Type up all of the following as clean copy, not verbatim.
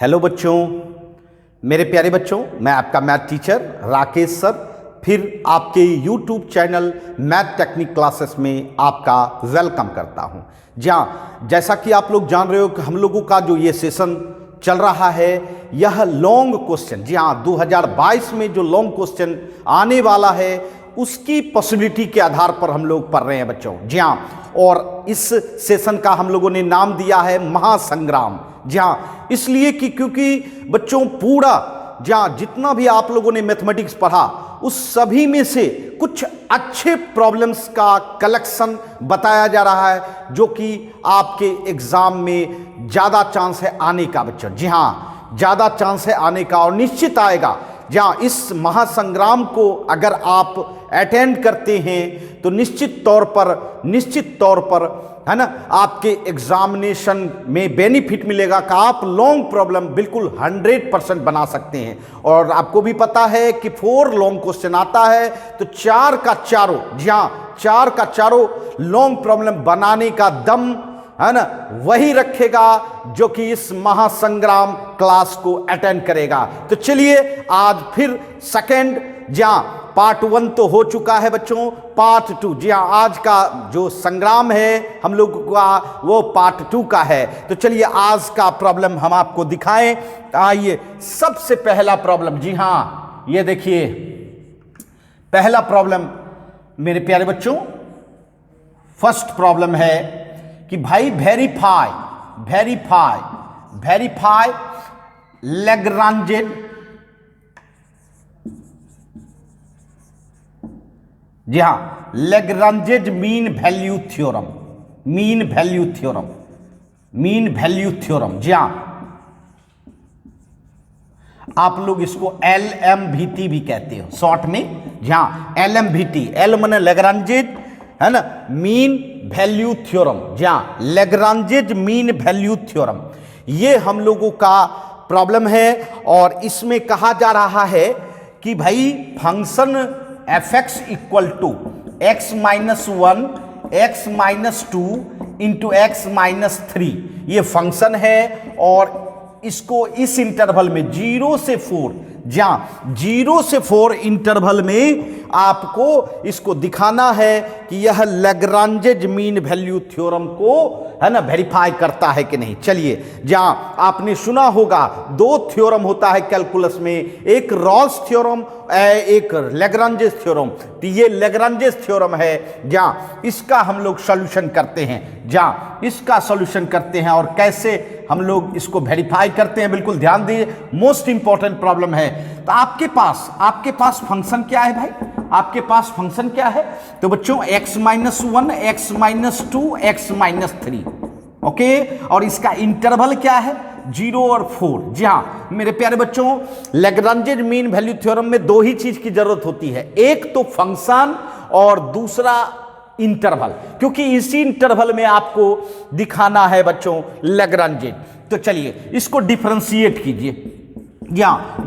Hello बच्चों, मेरे प्यारे बच्चों, मैं आपका मैथ टीचर राकेश सर फिर आपके YouTube channel math technique classes में आपका वेलकम करता हूं। जैसा कि आप लोग जान रहे हो कि हम लोगों का जो ये सेशन चल रहा है यह लॉन्ग क्वेश्चन, 2022 में जो लॉन्ग क्वेश्चन आने वाला है उसकी पॉसिबिलिटी के आधार पर हम लोग पढ़ रहे हैं बच्चों। और इस सेशन का हम लोगों ने नाम दिया है महासंग्राम। इसलिए कि क्योंकि बच्चों पूरा जितना भी आप लोगों ने मैथमेटिक्स पढ़ा उस सभी में से कुछ अच्छे प्रॉब्लम्स का कलेक्शन बताया जा रहा है जो कि आपके एग्जाम में ज़्यादा चांस है आने का बच्चों। ज़्यादा चांस है आने का और निश्चित आएगा। इस महासंग्राम को अगर आप अटेंड करते हैं तो निश्चित तौर पर है ना आपके एग्जामिनेशन में बेनिफिट मिलेगा कि आप लॉन्ग प्रॉब्लम बिल्कुल 100% बना सकते हैं। और आपको भी पता है कि 4 लॉन्ग क्वेश्चन आता है तो 4 का चारों लॉन्ग प्रॉब्लम बनाने का दम है ना वही रखेगा जो कि इस महासंग्राम क्लास को अटेंड करेगा। तो चलिए आज फिर सेकंड पार्ट 1 तो हो चुका है बच्चों, पार्ट 2 आज का जो संग्राम है हम लोग का वो पार्ट 2 का है। तो चलिए आज का प्रॉब्लम हम आपको दिखाएं। आइए सबसे पहला प्रॉब्लम, ये देखिए पहला प्रॉब्लम मेरे प्यारे बच्चों, फर्स्ट प्रॉब्लम है कि भाई वेरीफाई लैग्रांजेज मीन वैल्यू थ्योरम। आप लोग इसको LMVT भी कहते हो शॉर्ट में। LMVT, L माने लैग्रांजेज है ना mean value theorem. Lagrange's mean value theorem ये हम लोगों का प्रॉब्लम है। और इसमें कहा जा रहा है कि भाई function fx equal to x minus 1 x minus 2 into x minus 3 ये फंक्शन है। और इसको इस इंटरवल में 0 से 4 इंटरवल में आपको इसको दिखाना है कि यह लैग्रांजेज मीन वैल्यू थ्योरम को है ना वेरीफाई करता है कि नहीं। चलिए आपने सुना होगा 2 थ्योरम होता है कैलकुलस में, एक रॉल्स थ्योरम एक लैग्रांजेज थ्योरम। तो ये लैग्रांजेज थ्योरम है इसका हम लोग सॉल्यूशन करते हैं। इसका सॉल्यूशन करते हैं और कैसे हम लोग इसको वेरीफाई करते हैं बिल्कुल ध्यान दीजिए, मोस्ट इंपॉर्टेंट प्रॉब्लम है। तो आपके पास फंक्शन क्या है भाई, आपके पास फंक्शन क्या है? तो बच्चों x minus 1 x minus 2 x minus 3 okay. और इसका इंटरवल क्या है 0 और 4। मेरे प्यारे बच्चों लैग्रांजेज मीन वैल्यू थ्योरम में 2 ही चीज की जरूरत होती है, एक तो फंक्शन और दूसरा इंटरवल, क्योंकि इसी इंटरवल में आपको दिखाना है बच्चों लैग्रांजेज। तो चलिए इसको डिफरेंशिएट कीजिए।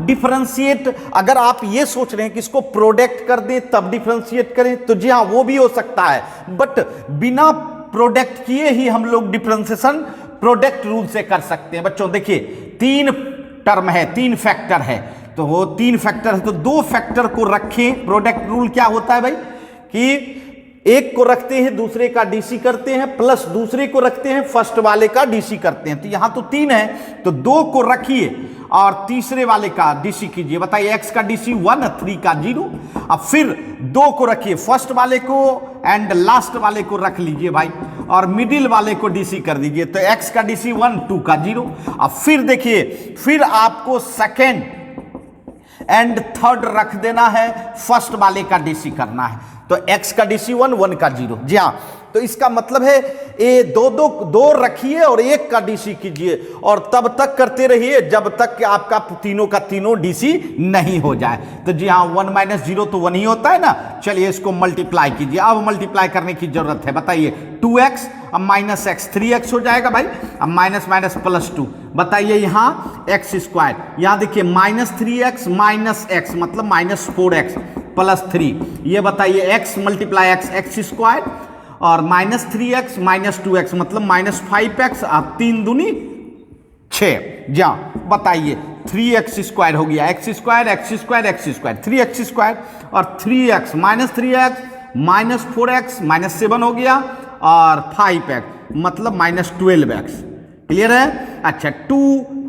डिफरेंशिएट अगर आप ये सोच रहे हैं कि इसको प्रोडक्ट कर दें तब डिफरेंशिएट करें तो वो भी हो सकता है, बट बिना प्रोडक्ट किए ही हम लोग डिफरेंशिएशन प्रोडक्ट रूल से कर सकते हैं। बच्चों देखिए 3 टर्म है, 3 फैक्टर है, तो वो 3 फैक्टर है तो 2 फैक्टर को रखें। प्रोडक्ट रूल क्या होता है भाई कि एक को रखते हैं दूसरे का डीसी करते हैं, प्लस दूसरे को रखते हैं फर्स्ट वाले का डीसी करते हैं। तो यहां तो 3 है तो 2 को रखिए और तीसरे वाले का डीसी कीजिए। बताइए x का डीसी 1 3 का 0। अब फिर 2 को रखिए फर्स्ट वाले को एंड लास्ट वाले को रख लीजिए भाई और मिडिल वाले को डीसी कर दीजिए। तो x का डीसी 1 2 का 0। अब फिर देखिए फिर आपको सेकेंड एंड थर्ड रख देना है, फर्स्ट वाले का डीसी करना है। तो x का डीसी 1 1 का 0। तो इसका मतलब है ये दो रखिए और एक का डीसी कीजिए और तब तक करते रहिए जब तक कि आपका तीनों का तीनों डीसी नहीं हो जाए। तो 1 माइनस 0 तो 1 ही होता है ना। चलिए इसको मल्टीप्लाई कीजिए। अब मल्टीप्लाई करने की जरूरत है। बताइए 2x अब माइनस x 3x हो जाएगा भाई। अब माइनस माइनस प्लस 2। बताइए यहाँ x स्क्वायर, यहाँ देखिए माइनस 3x माइनस x मतलब माइनस 4x प्लस 3। ये बताइए x मल्टीप्लाई x स्क्वायर और माइनस 3x माइनस 2x मतलब माइनस 5x। आप 3 दूनी 6। जा बताइए 3x² हो गया, x² 3x² और 3x माइनस 4x माइनस 7 हो गया और 5x मतलब -12x। क्लियर है? अच्छा 2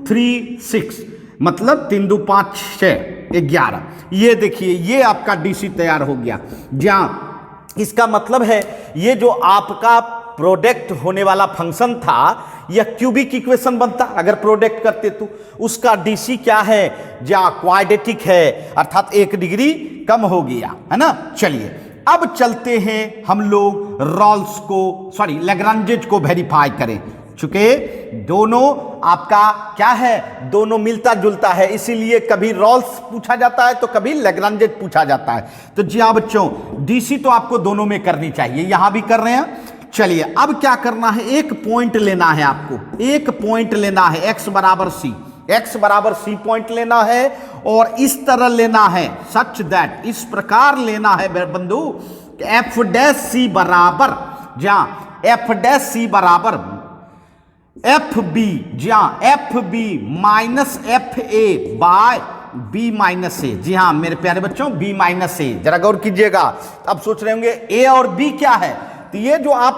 3 6 मतलब 3 2 5 6 11। ये देखिए ये आपका डीसी तैयार हो गया। जहां इसका मतलब है ये जो आपका प्रोडक्ट होने वाला फंक्शन था यह क्यूबिक इक्वेशन बनता अगर प्रोडक्ट करते तो। उसका डीसी क्या है? जहां क्वाड्रेटिक है अर्थात 1 डिग्री कम हो गया, है ना। चलिए अब चलते हैं हम लोग रॉल्स को लैग्रांजेज को वेरीफाई करें। चूंकि दोनों आपका क्या है, दोनों मिलता जुलता है, इसीलिए कभी रॉल्स पूछा जाता है तो कभी लैग्रांजेज पूछा जाता है। तो जी हाँ बच्चों, डीसी तो आपको दोनों में करनी चाहिए, यहां भी कर रहे हैं। चलिए अब क्या करना है, एक पॉइंट लेना है आपको, एक पॉइंट लेना है x बराबर c पॉइंट लेना है और इस तरह लेना है, सच दैट इस प्रकार लेना है बंधु f' बराबर जहां f' बराबर FB जहां FB minus FA by B minus A। जी हाँ मेरे प्यारे बच्चों B माइनस A। जरा गौर कीजिएगा, अब सोच रहे होंगे A और B क्या है, तो ये जो आप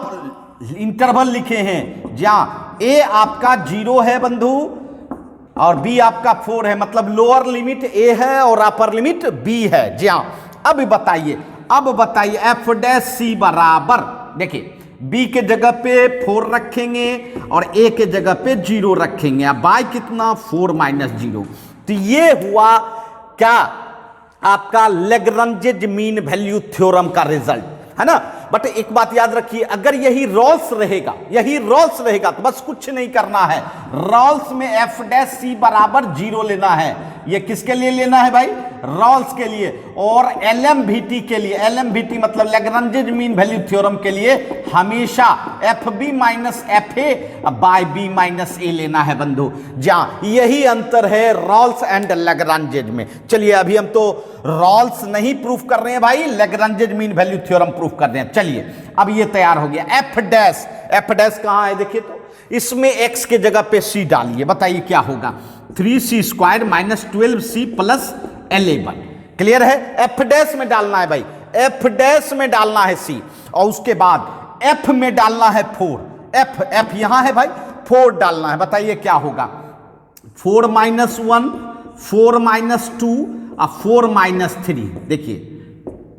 इंटरवल लिखे हैं जहां A आपका 0 है बंधु और B आपका 4 है, मतलब लोअर लिमिट A है और अपर लिमिट B है। जी हाँ अब बताइए f' बराबर, देखिए B के जगह पे 4 रखेंगे और A के जगह पे 0 रखेंगे, अब बाय कितना 4 माइनस 0। तो ये हुआ क्या आपका लैग्रांजेज मीन वैल्यू थ्योरम का रिजल्ट, है ना। बट एक बात याद रखिए, अगर यही रॉल्स रहेगा तो बस कुछ नहीं करना है, रॉल्स में f' बराबर 0 लेना है। ये किसके लिए लेना है भाई? रॉल्स के लिए। और LMVT के लिए, LMVT मतलब लैग्रांजेज मीन वैल्यू थ्योरम के लिए हमेशा FB minus FA by B minus A लेना है बंधु। जहां यही अंतर है रॉल्स एंड लैग्रांजेज में। चलिए अभी हम तो रॉल्स नहीं प्रूफ कर रहे हैं भाई, लैग्रांजेज मीन वैल्यू थ्योरम प्रूफ कर रहे हैं। चलिए अब ये तैयार हो गया। f' कहां है देखिए, तो इसमें x के जगह पे c डालिए, बताइए क्या होगा 3c² minus 12c plus 11। Clear है? f' में डालना है भाई, f' में डालना है c और उसके बाद f में डालना है 4। f यहां है भाई, 4 डालना है, बताइए क्या होगा 4 माइनस 1 4 माइनस 2 और 4 माइनस 3। देखिए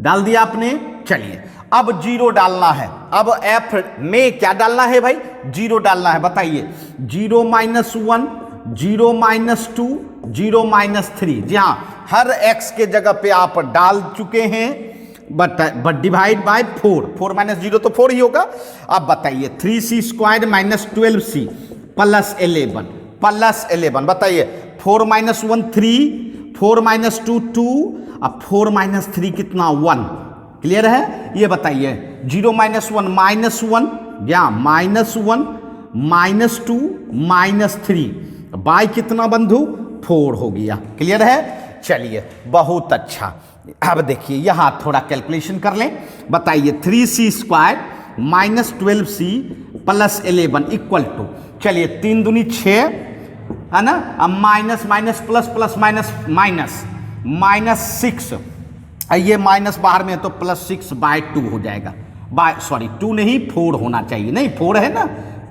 डाल दिया आपने। चलिए अब 0 डालना है, अब f में क्या डालना है भाई 0 डालना है, बताइए 0 माइनस 1 0 माइनस 2 0 माइनस 3। जी हाँ हर x के जगह पे आप डाल चुके हैं, बट डिवाइड बाय 4 माइनस 0 तो 4 ही होगा। अब बताइए 3c² माइनस 12c प्लस 11 बताइए 4 माइनस 1 3 4 माइनस 2 2 अब 4 माइनस 3 कितना 1। क्लियर है? ये बताइए 0 माइनस 1 -1 या -1 -2 -3 बाय कितना बंधु 4 हो गया। क्लियर है? चलिए बहुत अच्छा। अब देखिए यहां थोड़ा कैलकुलेशन कर लें, बताइए 3c² minus 12c plus 11 equal to, चलिए 3 दूनी 6 है ना, अब minus minus plus plus minus -6, ये माइनस बाहर में है तो +6 बाय 2 हो जाएगा। 2 नहीं 4 होना चाहिए, नहीं 4 है ना,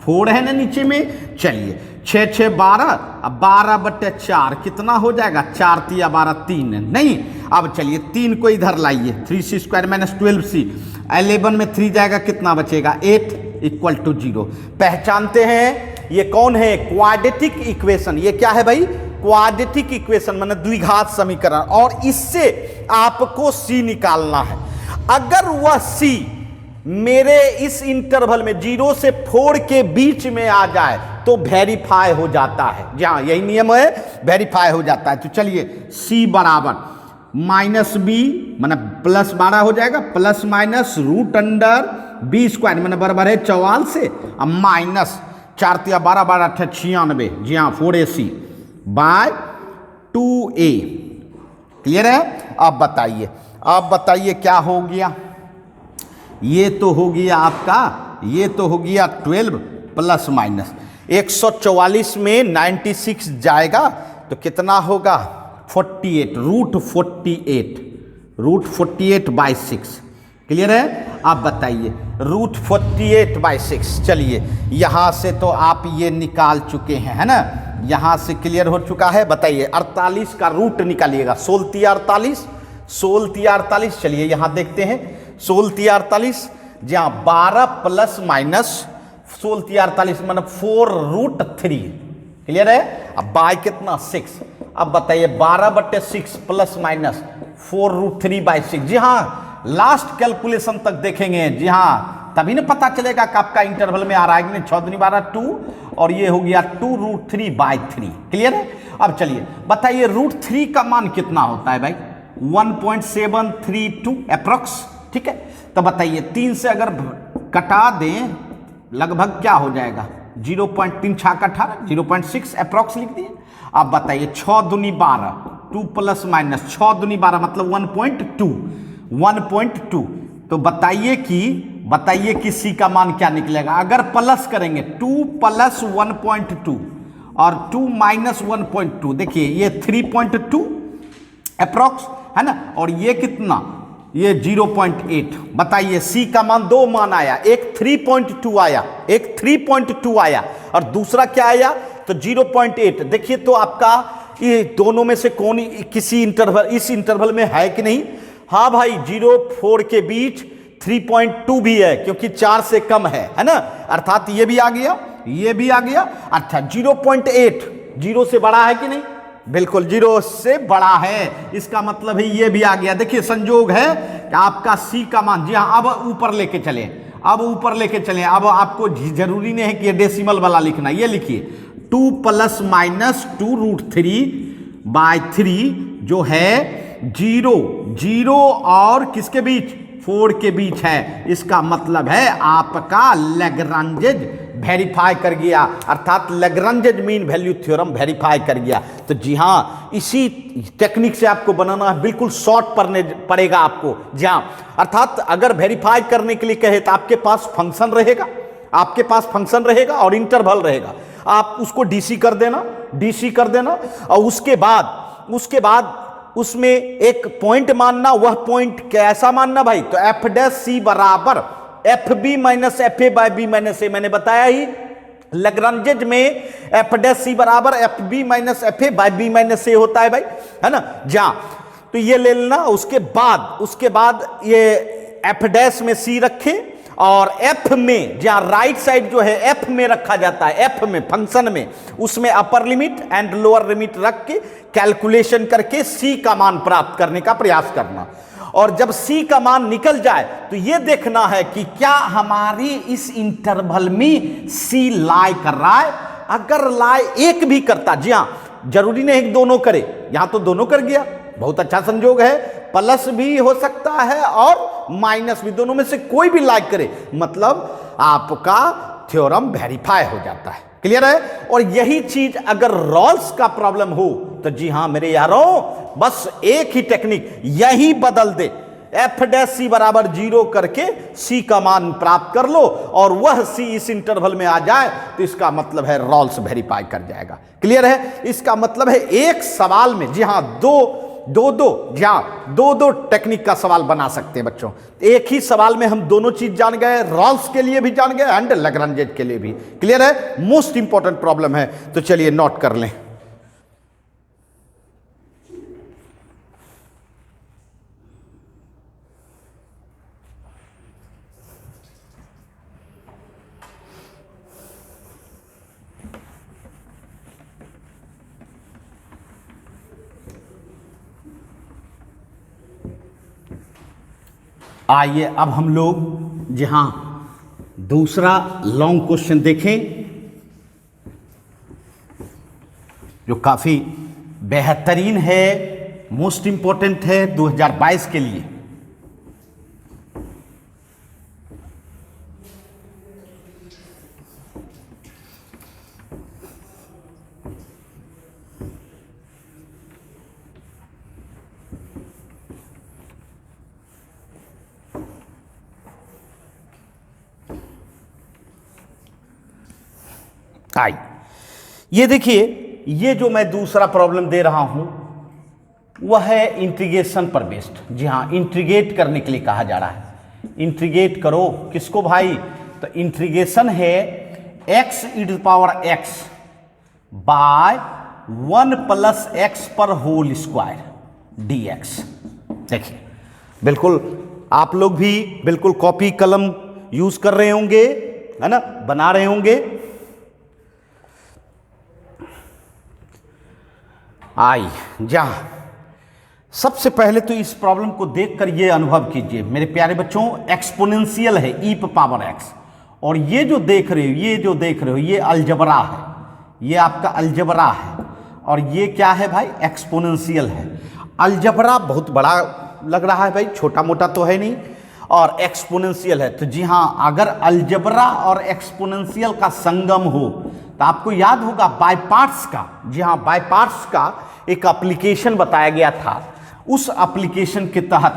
4 है ना नीचे में। चलिए 6 6 12 अब 12/4 कितना हो जाएगा 4 3 12 3 नहीं। अब चलिए 3 को इधर लाइए 3c² माइनस 12c 11 में 3 जाएगा कितना बचेगा 8 इक्वल टू 0। पहचानते हैं ये कौन है क्वाड्रेटिक इक्वेशन। ये क्या है भाई क्वाड्रेटिक इक्वेशन माने द्विघात समीकरण, और इससे आपको c निकालना है। अगर वह c मेरे इस इंटरवल में 0 से 4 के बीच में आ जाए तो वेरीफाई हो जाता है। जहां यही नियम है, वेरीफाई हो जाता है। तो चलिए c बराबर -b माने +12 हो जाएगा, प्लस माइनस √b² माने बराबर है 44 से, अब माइनस 4 3 12 12 96, जी हाँ 4ac बाय 2a। क्लियर है? अब बताइए क्या हो गया, ये तो हो गया आपका, ये तो हो गया 12 प्लस माइनस, 144 में 96 जाएगा तो कितना होगा 48, रूट 48 बाई 6। क्लियर है? आप बताइए रूट 48 बाई 6। चलिए यहां से तो आप ये निकाल चुके हैं, है ना, यहां से क्लियर हो चुका है। बताइए 48 का रूट निकालिएगा, 16 48। चलिए यहां देखते हैं 16 48, जहां 12 प्लस माइनस 16 48 मतलब 4√3। क्लियर है? अब बाय कितना 6। अब बताइए 12/6 प्लस माइनस 4√3 बाई 6। जी हाँ, लास्ट कैलकुलेशन तक देखेंगे, जी हाँ, तभी ना पता चलेगा कि आपका इंटरवल में आ रहा है कि नहीं। 6 दूनी 12 2 और ये हो गया 2√3 बाई 3। क्लियर है? अब चलिए बताइए √3 का मान कितना होता है भाई? 1.732 अप्रोक्स। ठीक है, तो बताइए 3 से अगर कटा दें लगभग क्या हो जाएगा? 0.3 छाका 18, 0.6 अप्रोक्स लिख दिए। अब बताइए 6 दूनी 12, 2 प्लस माइनस 6 दूनी 12 मतलब 1.2। तो बताइए कि सी का मान क्या निकलेगा अगर प्लस करेंगे? 2 प्लस 1.2 और 2 माइनस 1.2। देखिए ये 3.2 अप्रोक्स है ना, और ये कितना? ये 0.8। बताइए सी का मान, दो मान आया, एक 3.2 आया, एक 3.2 आया और दूसरा क्या आया? तो 0.8। देखिए तो आपका ये दोनों में से कौन किसी इंटरवल, इस इंटरवल में है कि नहीं? हाँ भाई, 0-4 के बीच 3.2 भी है क्योंकि 4 से कम है ना, अर्थात ये भी आ गया, ये भी आ गया। अच्छा 0.8 0 से बड़ा है कि नहीं? बिल्कुल 0 से बड़ा है, इसका मतलब है ये भी आ गया। देखिए संजोग है कि आपका सी का मान, जी हाँ, अब ऊपर लेके चले, अब आपको जरूरी नहीं है कि ये डेसिमल वाला लिखना, ये लिखिए 2 प्लस माइनस 2√3 बाई 3 जो है 0 और किसके बीच? 4 के बीच है। इसका मतलब है आपका लैग्रांजेज वेरीफाई कर गया, अर्थात लैग्रांजेज मीन वैल्यू थ्योरम वेरीफाई कर गया। तो जी हाँ, इसी टेक्निक से आपको बनाना है, बिल्कुल शॉर्ट पड़ेगा आपको। जी हाँ, अर्थात अगर वेरीफाई करने के लिए कहे तो आपके पास फंक्शन रहेगा, और इंटरवल रहेगा। आप उसको डीसी कर देना और उसके बाद उसमें एक पॉइंट मानना। वह पॉइंट कैसा मानना भाई? तो एफ डैश सी बराबर f b minus f a by b minus a. मैंने बताया ही लैग्रांजेज में एफ डैश सी बराबर f b minus f a by b minus a होता है भाई, है ना। जहां तो ये ले लेना। उसके बाद ये एफ डैश में सी रखे और एफ में, जहां राइट साइड जो है एफ में रखा जाता है, एफ में फंक्शन में, उसमें upper limit and lower limit रख के कैलकुलेशन करके सी का मान प्राप्त करने का प्रयास करना। और जब सी का मान निकल जाए तो यह देखना है कि क्या हमारी इस इंटरवल में सी लाई कर रहा है। अगर लाई एक भी करता, जी हां, जरूरी नहीं कि दोनों करे, यहां तो दोनों कर गया, बहुत अच्छा संजोग है। प्लस भी हो सकता है और माइनस भी, दोनों में से कोई भी लाइक करे, मतलब आपका थ्योरम वेरीफाई हो जाता है। क्लियर है? और यही चीज अगर रॉल्स का प्रॉब्लम हो तो जी हां मेरे यारों, बस एक ही टेक्निक, यही बदल दे, एफ डैश सी बराबर 0 करके सी का मान प्राप्त कर लो और वह सी इस इंटरवल में आ जाए तो इसका मतलब है रॉल्स वेरीफाई कर जाएगा। क्लियर है? इसका मतलब है एक सवाल में, जी हां, दो टेक्निक का सवाल बना सकते हैं बच्चों। एक ही सवाल में हम दोनों चीज जान गए, रॉल्स के लिए भी जान गए एंड लैग्रांजेज के लिए भी। क्लियर है? मोस्ट इंपॉर्टेंट प्रॉब्लम है, तो चलिए नोट कर लें। आइए अब हम लोग जहां दूसरा लॉन्ग क्वेश्चन देखें जो काफी बेहतरीन है, मोस्ट इंपॉर्टेंट है 2022 के लिए। हाई। ये देखिए, ये जो मैं दूसरा प्रॉब्लम दे रहा हूं वह है इंटीग्रेशन पर बेस्ड। जी हाँ, इंटीग्रेट करने के लिए कहा जा रहा है। इंटीग्रेट करो किसको भाई? तो इंटीग्रेशन है x e⁻x बाय 1 + x पर होल स्क्वायर dx। देखिए, बिल्कुल आप लोग भी बिल्कुल कॉपी कलम यूज कर रहे होंगे, है ना, बना रहे होंगे। आई जा, सबसे पहले तो इस प्रॉब्लम को देखकर ये अनुभव कीजिए मेरे प्यारे बच्चों, एक्सपोनेंशियल है e⁻x, और ये जो देख रहे हो ये अलजबरा है, ये आपका अलजबरा है, और ये क्या है भाई? एक्सपोनेंशियल है। अलजबरा बहुत बड़ा लग रहा है भाई, छोटा मोटा तो है नहीं, और एक्सपोनेंशियल है। तो जी हाँ, अगर अलजबरा और एक्सपोनेंशियल का संगम हो तो आपको याद होगा बाय पार्ट्स का। जी हाँ, बाय पार्ट्स का एक एप्लीकेशन बताया गया था, उस एप्लीकेशन के तहत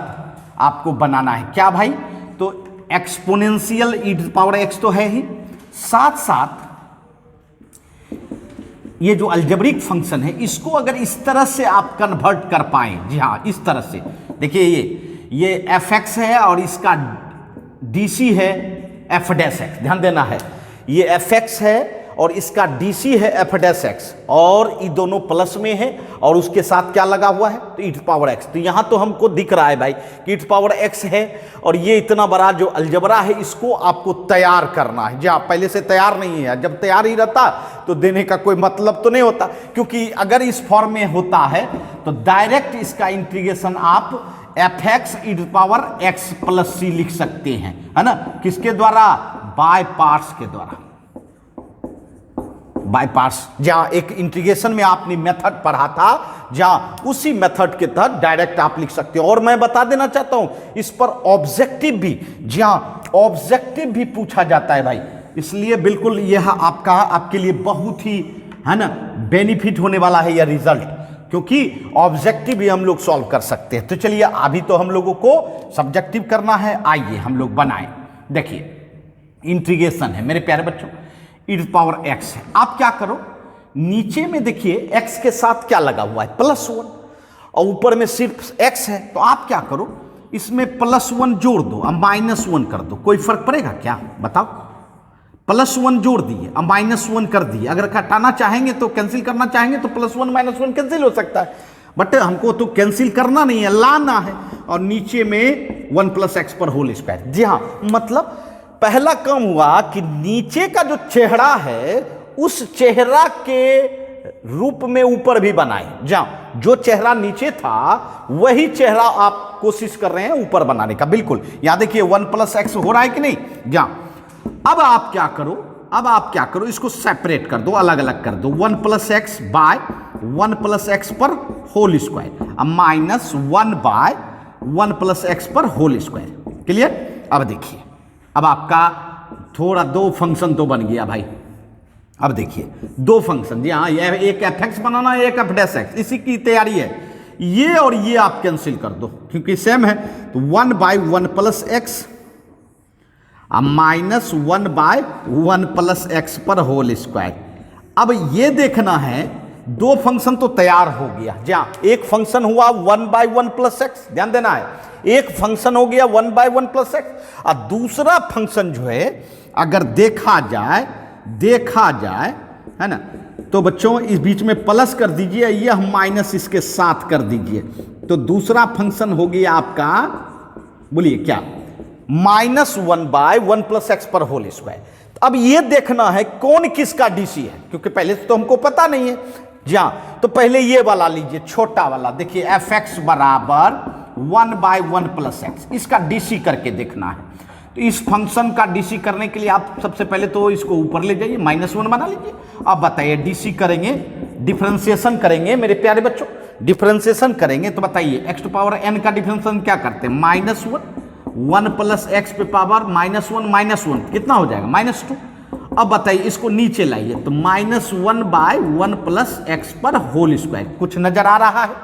आपको बनाना है क्या भाई? तो एक्सपोनेंशियल e⁻x तो है ही, साथ साथ ये जो अलजेब्रिक फंक्शन है इसको अगर इस तरह से आप कन्वर्ट कर पाए, जी हाँ इस तरह से, देखिए ये fx है और इसका dc है f'(x), ध्यान देना है, ये fx है और इसका dc है f'(x), और ये दोनों प्लस में है और उसके साथ क्या लगा हुआ है? तो e⁻x। तो यहां तो हमको दिख रहा है भाई कि e⁻x है, और ये इतना बड़ा जो अलजबरा है इसको आपको तैयार करना है। जहाँ पहले से तैयार नहीं है, जब तैयार ही रहता तो देने का कोई मतलब तो नहीं होता, क्योंकि अगर इस फॉर्म में होता है तो डायरेक्ट इसका इंटीग्रेशन आप fx e⁻x + c लिख सकते हैं, है ना, किसके द्वारा? बाय पार्ट्स के द्वारा, बाय पार्ट्स। जहां एक इंटीग्रेशन में आपने मेथड पढ़ा था, जहां उसी मेथड के तहत डायरेक्ट आप लिख सकते हो। और मैं बता देना चाहता हूं इस पर ऑब्जेक्टिव भी, जहां ऑब्जेक्टिव भी पूछा जाता है भाई, इसलिए बिल्कुल यह आपके लिए बहुत ही, है ना, बेनिफिट होने वाला है यह रिजल्ट, क्योंकि ऑब्जेक्टिव भी हम लोग सॉल्व कर सकते हैं। तो चलिए, अभी तो हम लोगों को सब्जेक्टिव करना है, आइए हम लोग बनाएं। देखिए, इंटीग्रेशन है मेरे प्यारे बच्चों, e⁻x है। आप क्या करो, नीचे में देखिए x के साथ क्या लगा हुआ है? +1, और ऊपर में सिर्फ x है, तो आप क्या करो, इसमें +1 जोड़ दो और -1 कर दो। कोई फर्क पड़ेगा क्या? बताओ। +1 जोड़ दिए और -1 कर दिए, अगर घटाना चाहेंगे तो कैंसिल करना चाहेंगे तो +1 -1 कैंसिल हो सकता है, बट हमको तो कैंसिल करना नहीं है, लाना है, और नीचे में 1 + x पर होल स्क्वायर। जी हाँ, मतलब पहला काम हुआ कि नीचे का जो चेहरा है उस चेहरा के रूप में ऊपर भी बनाए। जहां जो चेहरा नीचे था वही चेहरा आप कोशिश कर रहे हैं ऊपर बनाने का। बिल्कुल, यहां देखिए 1 + x हो रहा है कि नहीं? जहां अब आप क्या करो, इसको सेपरेट कर दो, अलग अलग कर दो। 1 + x बाय 1 + x पर होल स्क्वायर, अब -1 बाय 1 + x पर होल स्क्वायर। क्लियर? अब देखिए, अब आपका थोड़ा दो फंक्शन तो बन गया भाई। अब देखिए, दो फंक्शन, जी हाँ, ये एक fx बनाना है, एक f'(x), इसी की तैयारी है। ये और ये आप कैंसिल कर दो क्योंकि सेम है, तो 1 बाय 1 + x -1 बाय 1 + x पर होल स्क्वायर। अब ये देखना है, दो फंक्शन तो तैयार हो गया। जहां एक फंक्शन हुआ 1 बाय 1 + x, ध्यान देना है, एक फंक्शन हो गया 1 बाय 1 + x, और दूसरा फंक्शन जो है अगर देखा जाए, है ना, तो बच्चों इस बीच में प्लस कर दीजिए, यह माइनस इसके साथ कर दीजिए, तो दूसरा फंक्शन हो गया आपका, बोलिए क्या? -1 बाय 1 + x पर होल स्क्वायर। अब ये देखना है कौन किसका डीसी है, क्योंकि पहले तो हमको पता नहीं है। जी हाँ, तो पहले ये वाला लीजिए, छोटा वाला, देखिए fx = 1 बाय 1 + x, इसका डीसी करके देखना है। तो इस फंक्शन का डीसी करने के लिए आप सबसे पहले तो इसको ऊपर ले जाइए, -1 बना लीजिए। अब बताइए, डीसी करेंगे, डिफरेंशिएशन करेंगे मेरे प्यारे बच्चों, डिफरेंशिएशन करेंगे तो बताइए x⁻n का डिफरेंशिएशन क्या करते हैं? -1, 1 + x पे पावर -1 कितना हो जाएगा? -2। अब बताइए, इसको नीचे लाइए, तो -1 बाय 1 + x पर होल स्क्वायर। कुछ नजर आ रहा है?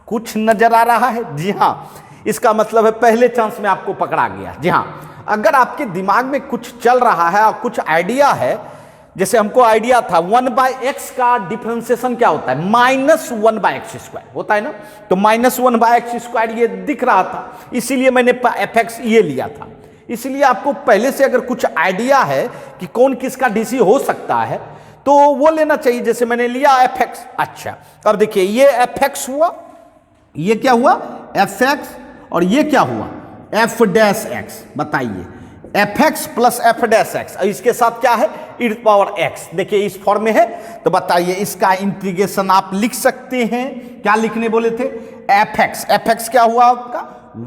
कुछ नजर आ रहा है? जी हाँ, इसका मतलब है पहले चांस में आपको पकड़ा गया। जी हाँ, अगर आपके दिमाग में कुछ चल रहा है और कुछ आइडिया है जैसे हमको आइडिया था 1/x का डिफरेंशिएशन क्या होता है, -1/x² होता है ना, तो -1/x² ये दिख रहा था, इसीलिए मैंने fx ये लिया था। इसलिए आपको पहले से अगर कुछ आइडिया है कि कौन किसका डीसी हो सकता है तो वो लेना चाहिए, जैसे मैंने लिया fx। अच्छा, अब देखिए ये fx हुआ, ये क्या हुआ fx, और ये क्या हुआ f'(x). बताइए fx प्लस f'(x), इसके साथ क्या है e⁻x। देखिए इस फॉर्म में है, तो बताइए इसका इंटीग्रेशन आप लिख सकते हैं, क्या लिखने बोले थे, fx क्या हुआ आपका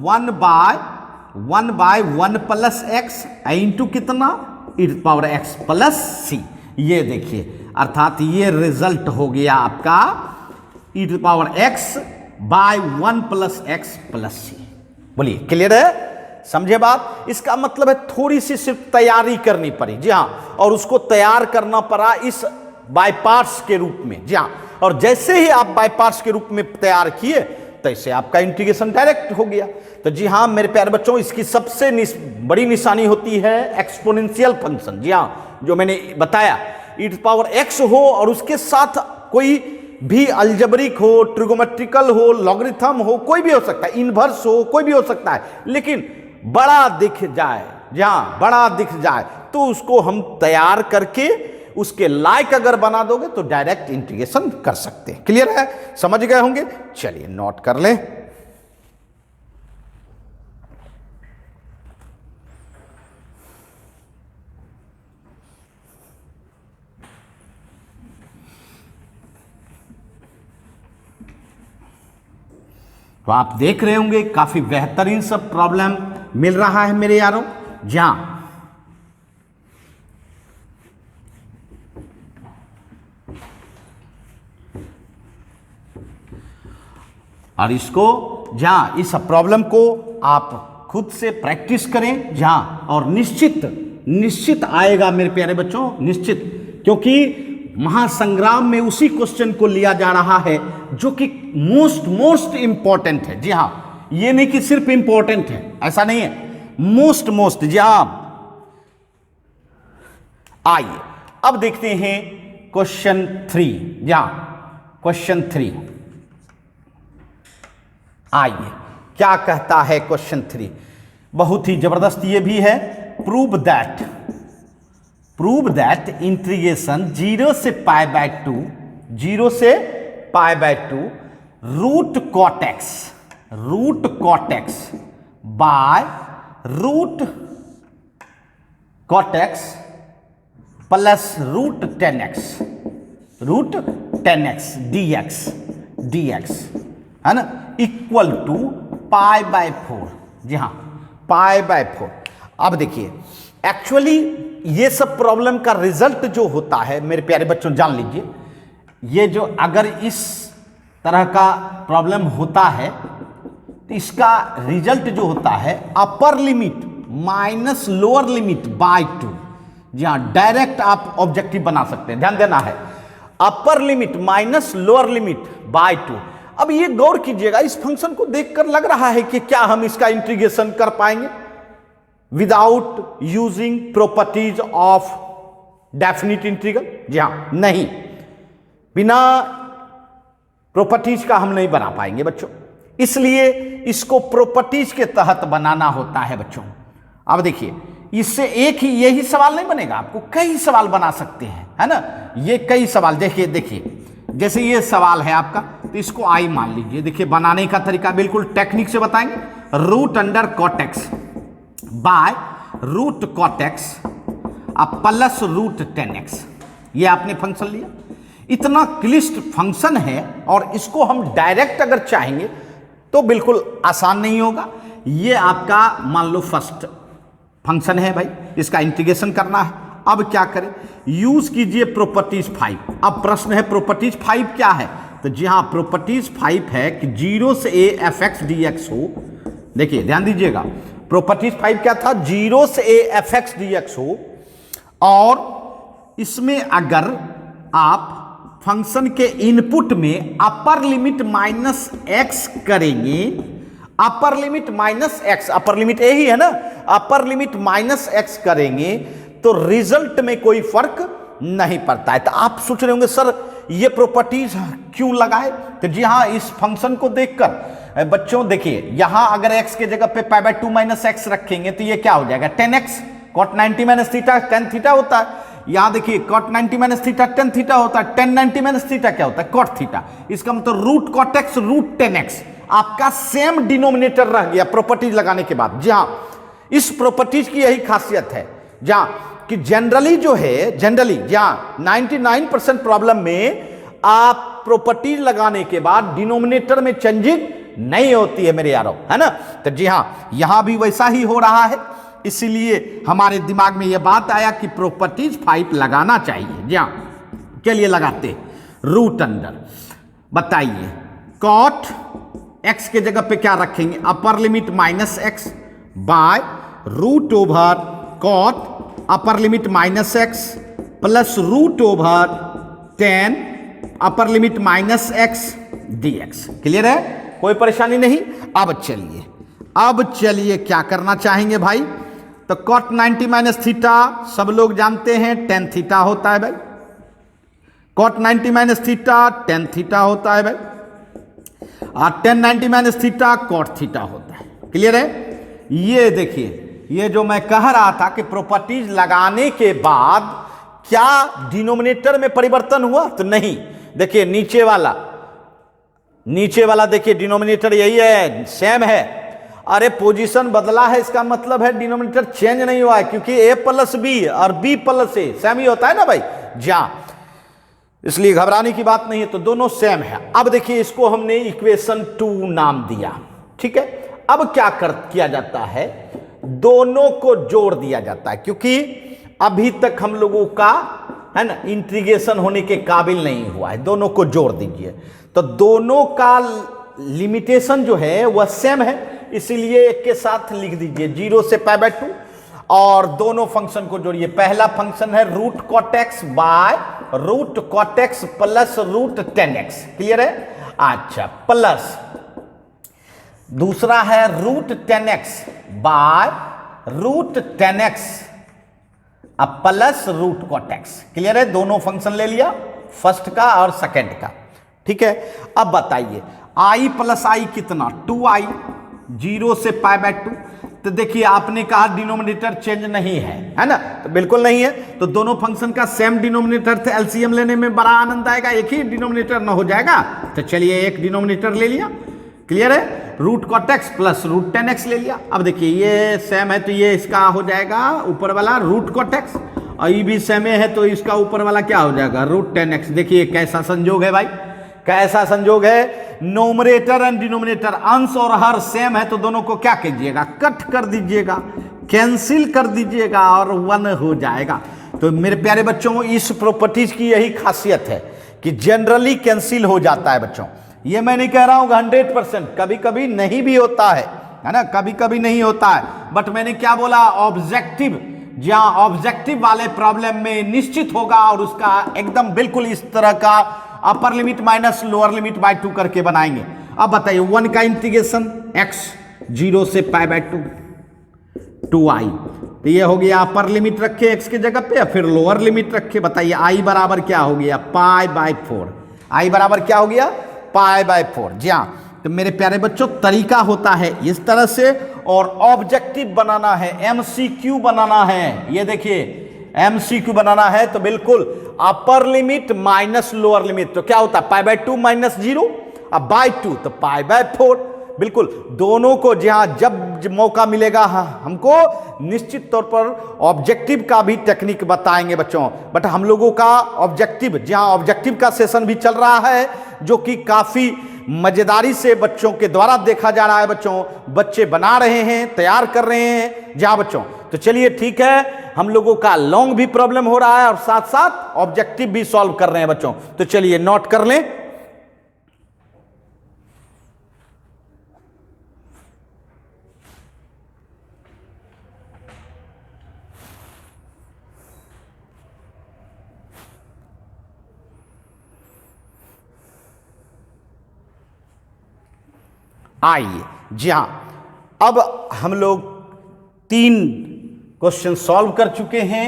1/1 प्लस x इंटू कितना e⁻x प्लस c। ये देखिए अर्थात ये रिजल्ट हो गया आपका e⁻x/1 plus x plus c। बोलिए क्लियर है, समझे बात। इसका मतलब है थोड़ी सी सिर्फ तैयारी करनी पड़ी, जी हाँ, और उसको तैयार करना पड़ा इस बाय पार्ट्स के रूप में, जी हाँ, और जैसे ही आप बाय पार्ट्स के रूप में तैयार किए तैसे आपका इंटीग्रेशन डायरेक्ट हो गया। तो जी हाँ मेरे प्यारे बच्चों, इसकी सबसे बड़ी निशानी होती है एक्सपोनेंशियल फंक्शन, जी हाँ, जो मैंने बताया e⁻x हो और उसके साथ कोई भी अलजेब्रिक हो, ट्रिगोमेट्रिकल हो, लॉगरिथम हो, कोई भी हो सकता है, इनवर्स हो, कोई भी हो सकता है, लेकिन बड़ा दिख जाए, जहां बड़ा दिख जाए तो उसको हम तैयार करके उसके लायक अगर बना दोगे तो डायरेक्ट इंटीग्रेशन कर सकते हैं। क्लियर है, समझ गए होंगे। चलिए नोट कर लें। तो आप देख रहे होंगे काफी बेहतरीन सब प्रॉब्लम मिल रहा है मेरे यारों, जहां और इसको जहां इस प्रॉब्लम को आप खुद से प्रैक्टिस करें, जहां और निश्चित आएगा मेरे प्यारे बच्चों, निश्चित, क्योंकि महासंग्राम में उसी क्वेश्चन को लिया जा रहा है जो कि मोस्ट इंपॉर्टेंट है। जी हां, ये नहीं कि सिर्फ इंपॉर्टेंट है, ऐसा नहीं है, मोस्ट। जी हां, आइए अब देखते हैं क्वेश्चन 3। जी हां, क्वेश्चन 3 आइए क्या कहता है क्वेश्चन 3। बहुत ही जबरदस्त ये भी है। प्रूव दैट इंटीग्रेशन 0 से π/2 root cot x by root cot x plus root 10x dx है ना, इक्वल टू π/4। जी हाँ, π/4। अब देखिए एक्चुअली ये सब प्रॉब्लम का रिजल्ट जो होता है मेरे प्यारे बच्चों, जान लीजिए, ये जो अगर इस तरह का प्रॉब्लम होता है तो इसका रिजल्ट जो होता है upper limit minus lower limit by 2। जी हाँ, डायरेक्ट आप ऑब्जेक्टिव बना सकते हैं, ध्यान देना है, upper limit minus lower limit by 2। अब ये गौर कीजिएगा, इस फंक्शन को देखकर लग रहा है कि क्या हम इसका इंटीग्रेशन कर पाएंगे without using properties of definite integral. जी हां, नहीं, बिना प्रॉपर्टीज का हम नहीं बना पाएंगे बच्चों, इसलिए इसको प्रॉपर्टीज के तहत बनाना होता है बच्चों। अब देखिए, इससे एक ही यही सवाल नहीं बनेगा, आपको कई सवाल बना सकते हैं, है ना, ये कई सवाल। देखिए जैसे ये सवाल है आपका, तो इसको आई मान लीजिए। देखिए बनाने का तरीका बिल्कुल टेक्निक से बताएंगे। √cot x by √cot x plus √10x, ये आपने फंक्शन लिया। इतना क्लिष्ट फंक्शन है और इसको हम डायरेक्ट अगर चाहेंगे तो बिल्कुल आसान नहीं होगा। ये आपका मान लो फर्स्ट फंक्शन है भाई, इसका इंटीग्रेशन करना है। अब क्या करें, यूज कीजिए प्रॉपर्टीज 5। अब प्रश्न है प्रॉपर्टीज 5 क्या है, तो जी हाँ, प्रॉपर्टीज 5 है कि 0 से a fx dx हो। देखिए ध्यान दीजिएगा, प्रॉपर्टीज 5 क्या था, 0 से a fx dx हो, और इसमें अगर आप फंक्शन के इनपुट में अपर लिमिट माइनस एक्स करेंगे, अपर limit minus x, upper limit यही है ना, अपर लिमिट माइनस एक्स करेंगे तो रिजल्ट में कोई फर्क नहीं पड़ता है। तो आप सोच रहे होंगे सर ये प्रॉपर्टीज क्यों लगाए? तो जी हाँ, इस फंक्शन को देखकर बच्चों देखिए, यहां अगर x के जगह पे पाई बाय 2 माइनस एक्स रखेंगे तो ये क्या हो जाएगा 10x, cot 90 minus theta tan theta होता है। यहां देखिए cot 90 minus theta tan theta होता है, tan 90 माइनस थीटा क्या होता है cot थीटा। इसका मतलब root cot x root 10x आपका सेम डिनोमिनेटर रह गया प्रॉपर्टीज लगाने के बाद। जी हाँ, इस प्रॉपर्टीज की यही खासियत है जहां कि जनरली जो है, जनरली जहां 99% प्रॉब्लम में आप प्रॉपर्टीज लगाने के बाद डिनोमिनेटर में चेंजिंग नहीं होती है मेरे यारों, है ना। तो जी हां, यहां भी वैसा ही हो रहा है, इसलिए हमारे दिमाग में यह बात आया कि प्रॉपर्टीज 5 लगाना चाहिए। जी हां, के लिए लगाते रूट अंडर, बताइए कॉट एक्स के जगह पे क्या रखेंगे, upper limit minus x by root over cot upper limit minus x plus root over 10 upper limit minus x dx। Clear है, कोई परेशानी नहीं। अब चलिए क्या करना चाहेंगे भाई, तो cot 90 माइनस थीटा सब लोग जानते हैं tan थीटा होता है भाई, cot 90 minus theta tan theta होता है भाई, और tan 90 minus theta cot theta होता है। क्लियर है। ये देखिए, ये जो मैं कह रहा था कि प्रॉपर्टीज लगाने के बाद क्या डिनोमिनेटर में परिवर्तन हुआ, तो नहीं। देखिए नीचे वाला देखिए डिनोमिनेटर यही है, सेम है। अरे पोजीशन बदला है, इसका मतलब है डिनोमिनेटर चेंज नहीं हुआ है, क्योंकि a प्लस बी और b प्लस a सेम ही होता है ना भाई। जा, इसलिए घबराने की बात नहीं है, तो दोनों सेम है। अब देखिए इसको हमने इक्वेशन 2 नाम दिया, ठीक है। अब क्या किया जाता है, दोनों को जोड़ दिया जाता है, क्योंकि अभी तक हम लोगों का है ना इंटीग्रेशन होने के काबिल नहीं हुआ है। दोनों को जोड़ दीजिए, तो दोनों का लिमिटेशन जो है वह सेम है, इसीलिए एक के साथ लिख दीजिए 0 से पाई बाय 2, और दोनों फंक्शन को जोड़िए। पहला फंक्शन है root cot x by root cot x plus root 10x। Clear है। अच्छा, प्लस दूसरा है root 10x bye root 10x अब plus root cot x. Clear है, दोनों फंक्शन ले लिया, फर्स्ट का और सेकंड का, ठीक है। अब बताइए i प्लस आई कितना 2i, 0 से पाई बाय 2। तो देखिए आपने कहा डिनोमिनेटर चेंज नहीं है ना, तो बिल्कुल नहीं है। तो दोनों फंक्शन का सेम डिनोमिनेटर थे, एलसीएम लेने में बड़ा आनंद आएगा, एक ही डिनोमिनेटर ना हो जाएगा। तो चलिए एक डिनोमिनेटर ले लिया। क्लियर है, root cot x plus root 10x ले लिया। अब देखिए ये सेम है तो ये इसका हो जाएगा ऊपर वाला रूट कॉट एक्स, और ये भी सेम है तो इसका ऊपर वाला क्या हो जाएगा रूट 10x। देखिए कैसा संजोग है भाई, कैसा संजोग है। नोमरेटर एंड डिनोमिनेटर अंश और हर सेम है, तो दोनों को क्या कीजिएगा कट कर दीजिएगा, कैंसिल कर दीजिएगा और 1 हो जाएगा। तो मेरे प्यारे बच्चों, इस प्रॉपर्टीज की यही खासियत है कि जनरली कैंसिल हो जाता है बच्चों। ये मैं नहीं कह रहा हूं 100%, कभी कभी नहीं भी होता है ना, कभी कभी नहीं होता है। बट मैंने क्या बोला, ऑब्जेक्टिव, जहां ऑब्जेक्टिव वाले प्रॉब्लम में निश्चित होगा और उसका एकदम बिल्कुल इस तरह का upper limit minus lower limit by 2 करके बनाएंगे। अब बताइए 1 का इंटीग्रेशन x 0 से पाई बाय 2i, तो ये हो गया अपर लिमिट रखे x के जगह पे, फिर लोअर लिमिट रखे। बताइए i बराबर क्या हो गया पाई बाय 4, i बराबर क्या हो गया पाई बाय 4। जी हाँ, तो मेरे प्यारे बच्चों तरीका होता है इस तरह से, और ऑब्जेक्टिव बनाना है, एमसीक्यू बनाना है। ये देखिए एमसीक्यू बनाना है तो बिल्कुल अपर लिमिट माइनस लोअर लिमिट, तो क्या होता है पाई बाय 2 माइनस 0, अब बाय 2 तो पाई बाय 4। बिल्कुल दोनों को जहां जब मौका मिलेगा हमको निश्चित तौर पर ऑब्जेक्टिव का भी टेक्निक बताएंगे बच्चों। बट हम लोगों का ऑब्जेक्टिव, जहां ऑब्जेक्टिव का सेशन भी चल रहा है, जो कि काफी मजेदारी से बच्चों के द्वारा देखा जा रहा है बच्चों, बच्चे बना रहे हैं, तैयार कर रहे हैं जहां बच्चों। तो चलिए ठीक है, हम लोगों का लॉन्ग भी प्रॉब्लम हो रहा है और साथ साथ ऑब्जेक्टिव भी सॉल्व कर रहे हैं बच्चों। तो चलिए नोट कर लें। आइए, जी हां, अब हम लोग 3 क्वेश्चन सॉल्व कर चुके हैं।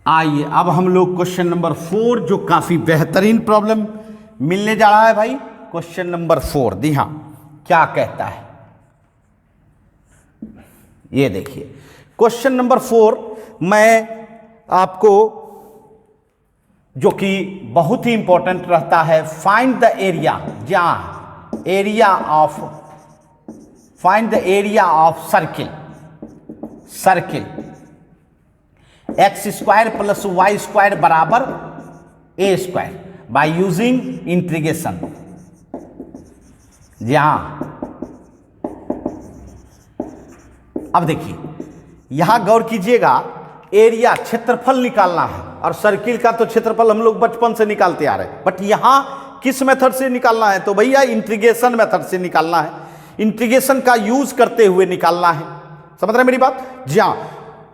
आइए अब हम लोग क्वेश्चन नंबर 4, जो काफी बेहतरीन प्रॉब्लम मिलने जा रहा है भाई। क्वेश्चन नंबर 4, दी हाँ, क्या कहता है ये देखिए। क्वेश्चन नंबर 4 मैं आपको, जो कि बहुत ही इंपॉर्टेंट रहता है, फाइंड द एरिया, जहां area of, find the area of circle, circle x square plus y square बराबर a square by using integration. जहां अब देखिए यहां गौर कीजिएगा, एरिया क्षेत्रफल निकालना है, और सर्किल का तो क्षेत्रफल हम लोग बचपन से निकालते आ रहे हैं, बट यहां किस मेथड से निकालना है? तो भैया इंटीग्रेशन मेथड से निकालना है, इंटीग्रेशन का यूज करते हुए निकालना है। समझ रहे हैं मेरी बात? जी हाँ।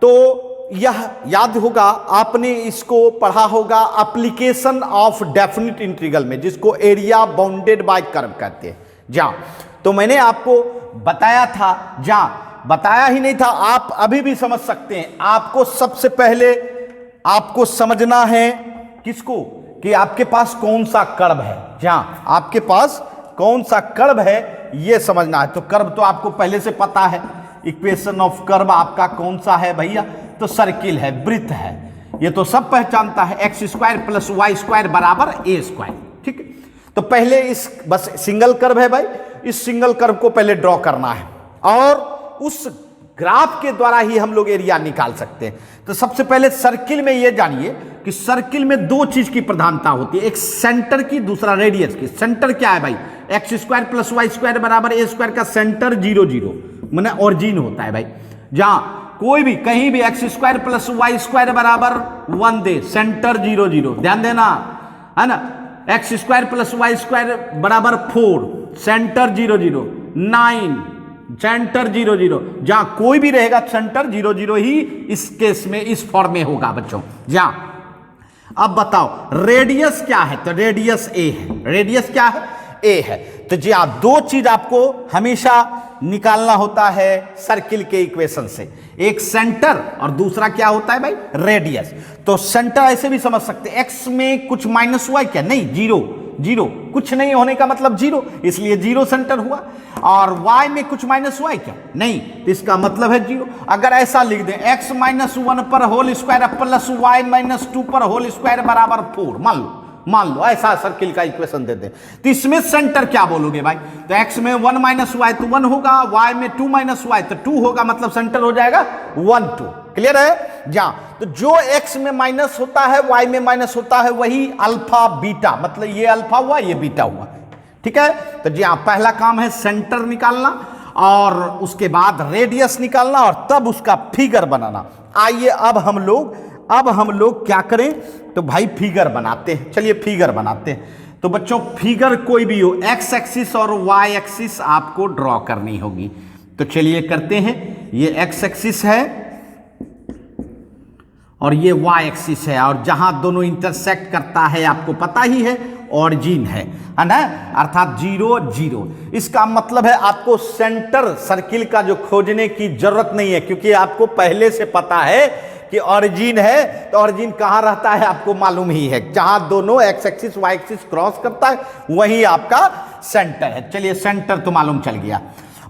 तो यह याद होगा, आपने इसको पढ़ा होगा एप्लीकेशन ऑफ डेफिनिट इंटीग्रल में, जिसको एरिया बाउंडेड बाय कर्व कहते हैं। जी हाँ, तो मैंने आपको बताया था, जहां बताया ही नहीं था, आप अभी भी समझ सकते हैं। आपको सबसे पहले आपको समझना है किसको, कि आपके पास कौन सा कर्व है। जहां आपके पास कौन सा कर्व है यह समझना है। तो कर्व तो आपको पहले से पता है, इक्वेशन ऑफ कर्व आपका कौन सा है भैया? तो सर्किल है, वृत्त है, ये तो सब पहचानता है। X square plus y square बराबर ए स्क्वायर। ठीक है, तो पहले इस, बस सिंगल कर्व है भाई, इस सिंगल कर्व को पहले ड्रॉ करना है, और उस ग्राफ के द्वारा ही हम लोग एरिया निकाल सकते हैं। तो सबसे पहले सर्किल में ये जानिए कि सर्किल में दो चीज की प्रधानता होती है, एक सेंटर की, दूसरा रेडियस की। सेंटर क्या है भाई? X square plus y square बराबर ए स्क्वायर का सेंटर 0 0 माने ऑरिजिन होता है भाई। जहां कोई भी कहीं भी x square plus y square बराबर 1 दे, सेंटर 0 0, ध्यान देना है ना। X square plus y square बराबर 4, सेंटर 0 0, 9, सेंटर 0 0, जहां कोई भी रहेगा सेंटर 0 0 ही इस केस में, इस फॉर्म में होगा बच्चों। जहां अब बताओ रेडियस क्या है? तो रेडियस ए है। रेडियस क्या है? ए है। तो जी हाँ, दो चीज आपको हमेशा निकालना होता है सर्किल के इक्वेशन से, एक सेंटर और दूसरा क्या होता है भाई? रेडियस। तो सेंटर ऐसे भी समझ सकते हैं, एक्स में कुछ माइनस हुआ है क्या? नहीं, 0 0, कुछ नहीं होने का मतलब 0, इसलिए 0 सेंटर हुआ। और y में कुछ माइनस हुआ है क्या? नहीं, तो इसका मतलब है 0। अगर ऐसा लिख दें, x माइनस 1 पर whole square plus y minus 2 पर होल स्क्वायर बराबर 4, मान लो ऐसा सर्किल का इक्वेशन दे दें, तो इसमें सेंटर क्या बोलोगे भाई? तो x में 1 माइनस वाई तो 1 होगा, y में 2 माइनस वाई तो 2 होगा, मतलब सेंटर हो जाएगा 1 2। क्लियर है? जा, तो जो x में माइनस होता है, y में माइनस होता है, वही अल्फा बीटा, मतलब ये अल्फा हुआ, ये बीटा हुआ। ठीक है, तो जी हाँ, पहला काम है सेंटर निकालना, और उसके बाद रेडियस निकालना, और तब उसका फिगर बनाना। आइए अब हम लोग क्या करें? तो भाई फिगर बनाते हैं। चलिए फिगर बनाते हैं। तो बच्चों फिगर कोई भी हो, एक्स एक्सिस और वाई एक्सिस आपको ड्रॉ करनी होगी। तो चलिए करते हैं। ये एक्स एक्सिस है और ये वाई एक्सिस है, और जहां दोनों इंटरसेक्ट करता है आपको पता ही है, ऑरिजिन है ना, अर्थात 0 0। इसका मतलब है आपको सेंटर सर्किल का जो खोजने की जरूरत नहीं है, क्योंकि आपको पहले से पता है कि ऑरिजिन है। तो ऑरिजिन कहां रहता है आपको मालूम ही है, जहां दोनों x axis y axis cross करता है वही आपका सेंटर है। चलिए सेंटर तो मालूम चल गया,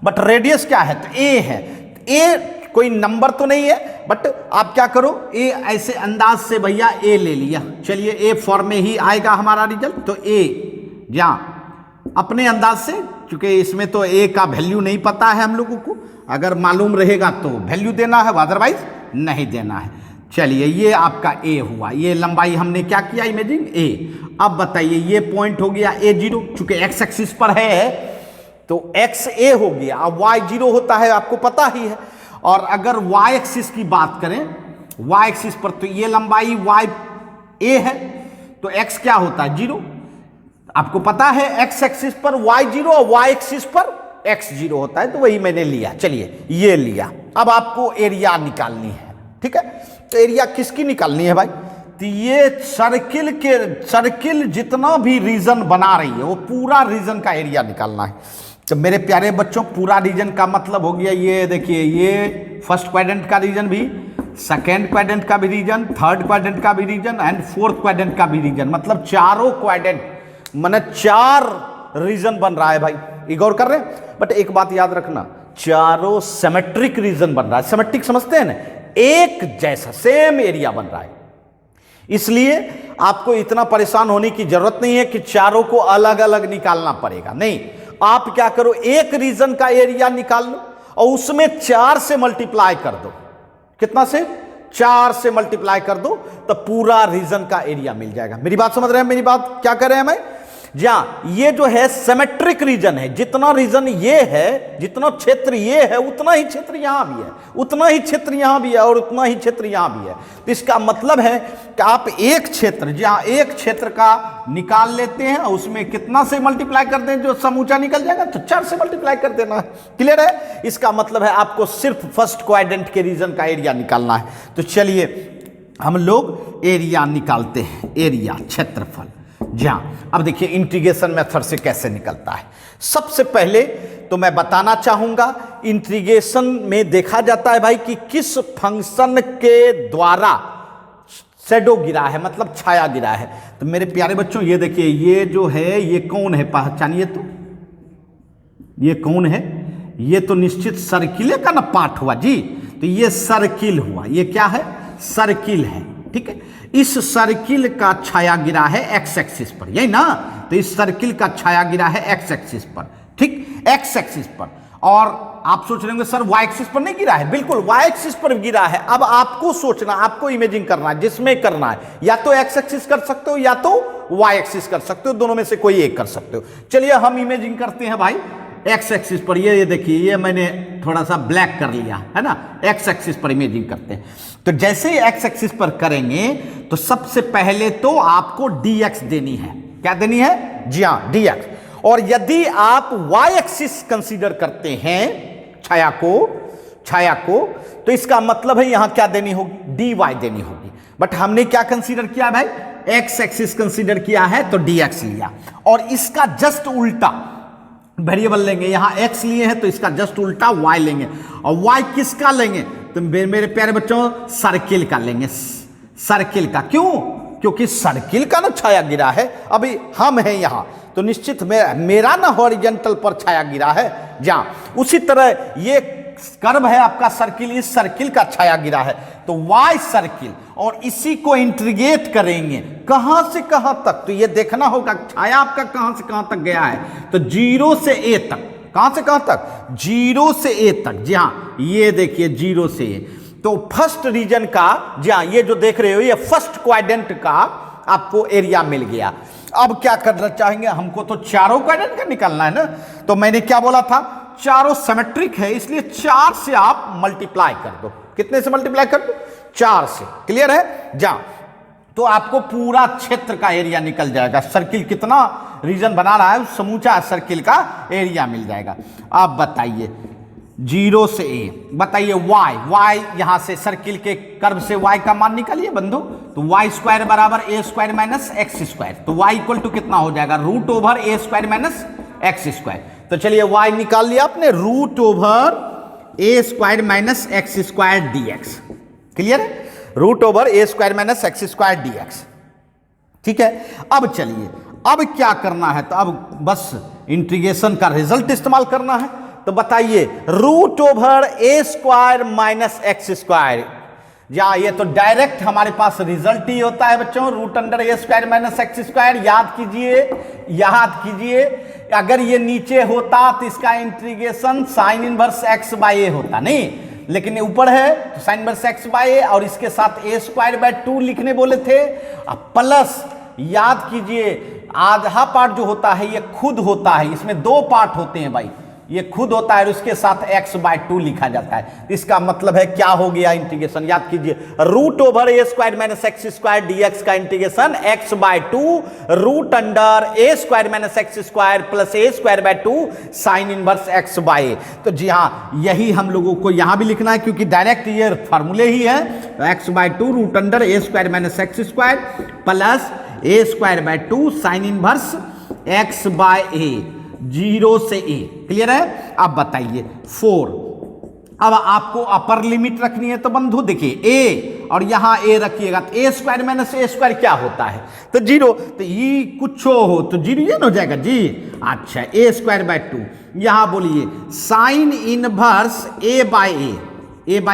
बट रेडियस क्या है? तो ए है। ए कोई नंबर तो नहीं है, बट आप क्या करो, ए ऐसे अंदाज से भैया ए ले लिया। चलिए ए फॉर्म में ही आएगा हमारा रिजल्ट। तो ए जहां अपने अंदाज से, क्योंकि इसमें तो ए का वैल्यू नहीं पता है हम लोगों को, अगर मालूम रहेगा तो वैल्यू देना है, अदरवाइज नहीं देना है। चलिए ये आपका ए हुआ, ये लंबाई हमने क्या किया, इमेजिन ए। अब बताइए ये पॉइंट हो गया ए 0, चूंकि एक्स एक्सिस पर है तो एक्स ए हो गया, अब वाई 0 होता है आपको पता ही है। और अगर y एक्सिस की बात करें, y एक्सिस पर तो ये लंबाई y a है, तो x क्या होता है? 0। आपको पता है x एक्सिस पर y 0 और y एक्सिस पर x 0 होता है, तो वही मैंने लिया। चलिए ये लिया। अब आपको एरिया निकालनी है। ठीक है, तो एरिया किसकी निकालनी है भाई? तो ये सर्किल जितना भी रीजन बना रही है वो पूरा रीजन का एरिया निकालना है। तो मेरे प्यारे बच्चों, पूरा रीजन का मतलब हो गया, ये देखिए, ये फर्स्ट क्वाड्रेंट का रीजन भी, सेकेंड क्वाड्रेंट का भी रीजन, थर्ड क्वाड्रेंट का भी रीजन एंड फोर्थ क्वाड्रेंट का भी रीजन, मतलब चारों क्वाड्रेंट माने 4 रीजन बन रहा है भाई, ये गौर कर रहे हैं। बट एक बात याद रखना, चारों सिमेट्रिक रीजन बन रहा है। सिमेट्रिक समझते हैं ना, एक जैसा सेम एरिया बन रहा है। इसलिए आपको इतना परेशान होने की जरूरत नहीं है कि चारों को अलग अलग निकालना पड़ेगा, नहीं। आप क्या करो, एक रीजन का एरिया निकाल लो और उसमें 4 से मल्टीप्लाई कर दो। कितना से? 4 से मल्टीप्लाई कर दो तो पूरा रीजन का एरिया मिल जाएगा। मेरी बात समझ रहे हैं? मेरी बात क्या कर रहे हैं मैं? जहां ये जो है सिमेट्रिक रीजन है, जितना रीजन ये है, जितना क्षेत्र ये है, उतना ही क्षेत्र यहां भी है, उतना ही क्षेत्र यहां भी है और उतना ही क्षेत्र यहां भी है। तो इसका मतलब है कि आप एक क्षेत्र, जहां एक क्षेत्र का निकाल लेते हैं और उसमें कितना से मल्टीप्लाई कर दें, जो समूचा निकल जाएगा, तो 4 से मल्टीप्लाई कर देना। क्लियर है? इसका मतलब है आपको सिर्फ फर्स्ट क्वाड्रेंट के रीजन का एरिया निकालना है। तो चलिए हम लोग एरिया निकालते हैं, एरिया क्षेत्रफल। जहां अब देखिए इंटीग्रेशन मेथड से कैसे निकलता है। सबसे पहले तो मैं बताना चाहूंगा, इंटीग्रेशन में देखा जाता है भाई कि किस फंक्शन के द्वारा शैडो गिरा है, मतलब छाया गिरा है। तो मेरे प्यारे बच्चों ये देखिए, ये जो है ये कौन है, पहचानिए तो। ये कौन है? ये तो निश्चित सर्किल का ना पार्ट हुआ जी। तो ये सर्किल हुआ, ये क्या है? सर्किल है। ठीक है, इस सर्किल का छाया गिरा है एक्स एक्सिस पर, यही ना। तो इस सर्किल का छाया गिरा है एक्स एक्सिस पर, ठीक, एक्स एक्सिस पर। और आप सोच रहे होंगे सर वाई एक्सिस पर नहीं गिरा है। बिल्कुल वाई एक्सिस पर गिरा है। अब आपको सोचना, आपको इमेजिन करना है, जिसमें करना है, या तो एक्स एक्सिस कर सकते हो या तो वाई एक्सिस कर सकते हो, दोनों में से कोई एक कर सकते हो। चलिए हम इमेजिन करते हैं भाई एक्स एक्सिस पर। ये देखिए, ये मैंने थोड़ा सा ब्लैक कर लिया है ना, एक्स एक्सिस पर इमेजिन करते हैं। तो जैसे ही एक्स एक्सिस पर करेंगे तो सबसे पहले तो आपको dx देनी है। क्या देनी है? जी हाँ, dx। और यदि आप y एक्सिस कंसीडर करते हैं छाया को, तो इसका मतलब है यहां क्या देनी होगी? dy देनी होगी। बट हमने क्या कंसीडर किया भाई? x एक्सिस कंसीडर किया है तो dx लिया। और इसका जस्ट उल्टा वेरिएबल लेंगे, यहां x लिए हैं तो इसका जस्ट उल्टा y लेंगे। और y किसका लेंगे? तो मेरे प्यारे बच्चों सर्किल का लेंगे, सर्किल का। क्यों? क्योंकि सर्किल का ना छाया गिरा है। अभी हम हैं यहां तो निश्चित मेरा ना हॉरिजॉन्टल पर छाया गिरा है जहां, उसी तरह ये कर्व है आपका सर्किल, इस सर्किल का छाया गिरा है तो वाई सर्किल। और इसी को इंटीग्रेट करेंगे कहां से कहां तक, तो ये देखना होगा छाया आपका कहां से कहां तक गया है। तो 0 से a तक। कहां से कहां तक? 0 से a तक। जी हाँ, ये देखिए 0 से a। तो फर्स्ट रीजन का, जी हाँ, ये जो देख रहे हो ये फर्स्ट क्वाड्रेंट का आपको एरिया मिल गया। अब क्या करना चाहेंगे? हमको तो चारों क्वाड्रेंट का निकालना है ना। तो मैंने क्या बोला था? चारों सिमेट्रिक है, इसलिए 4 से आप मल्टीप्लाई कर दो। कितने से मल्टीप्लाई कर दो? 4 से। क्लियर है? जा, तो आपको पूरा क्षेत्र का एरिया निकल जाएगा। सर्किल कितना रीजन बना रहा है, उस समूचा सर्किल का एरिया मिल जाएगा। अब बताइए 0 से a, बताइए y यहां से सर्किल के कर्व से y का मान निकालिए बंधु। तो y स्क्वायर बराबर a square minus x square. तो y इक्वल टू कितना हो जाएगा? Root over a square minus x square. तो चलिए y निकाल लिया आपने, root over a square minus x square dx। Clear है? Root over a square minus x square dx। ठीक है, अब चलिए अब क्या करना है? तो अब बस इंटीग्रेशन का रिजल्ट इस्तेमाल करना है। तो बताइए root over a square minus x square, या ये तो डायरेक्ट हमारे पास रिजल्ट ही होता है बच्चों, root under a square minus x square. याद कीजिए, अगर ये नीचे होता तो इसका integration sine inverse x by a होता, नहीं, लेकिन ऊपर है तो sine inverse x by a और इसके साथ a स्क्वायर बाय 2 लिखने बोले थे। अब प्लस याद कीजिए, आधा पार्ट जो होता है ये खुद होता है, इसमें 2 पार्ट होते हैं भाई, ये खुद होता है और उसके साथ x बाय 2 लिखा जाता है। इसका मतलब है क्या हो गया इंटीग्रेशन? याद कीजिए, root over a square minus x square dx का integration x by 2 root under a square minus x square plus a square by 2 sine inverse x by a। तो जी हाँ, यही हम लोगों को यहां भी लिखना है क्योंकि डायरेक्ट ये फॉर्मूले ही है। तो x by 2 root under a square minus x square plus a square by 2 sine inverse x by a, 0 से a। क्लियर है? अब बताइए 4 अब आपको अपर लिमिट रखनी है तो बंधु देखिए ए और यहां ए रखिएगा तो ए स्क्वायर माइनस ए स्क्वायर क्या होता है, तो जीरो, तो ये कुछ हो तो जीरो ये ना हो जाएगा जी। अच्छा ए स्क्वायर बाय 2, यहां बोलिए साइन इनवर्स ए बाय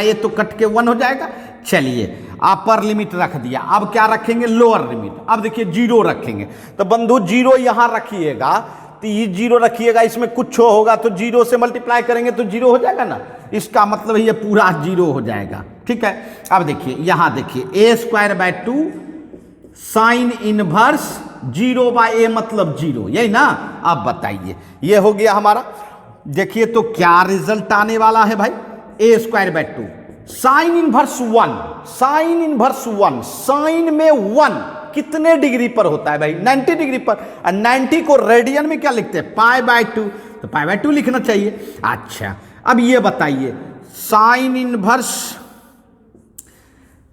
ए तो कट के 1 हो जाएगा। चलिए अपर लिमिट रख दिया, अब क्या रखेंगे लोअर लिमिट, अब देखिए जीरो रखेंगे, तो बंधु जीरो यहां रखिएगा, तो ये जीरो रखिएगा, इसमें कुछ होगा तो जीरो से मल्टीप्लाई करेंगे तो जीरो हो जाएगा ना, इसका मतलब ये पूरा जीरो हो जाएगा। ठीक है, अब देखिए यहां देखिए a square by 2 sine inverse 0 by a मतलब जीरो, यही ना। अब बताइए ये हो गया हमारा, देखिए तो क्या रिजल्ट आने वाला है भाई, a square by 2 sine inverse 1, sine inverse 1, sine में 1 कितने डिग्री पर होता है भाई, 90 डिग्री पर, और 90 को रेडियन में क्या लिखते हैं पाई बाय 2, तो पाई बाय 2 लिखना चाहिए। अच्छा अब ये बताइए साइन इनवर्स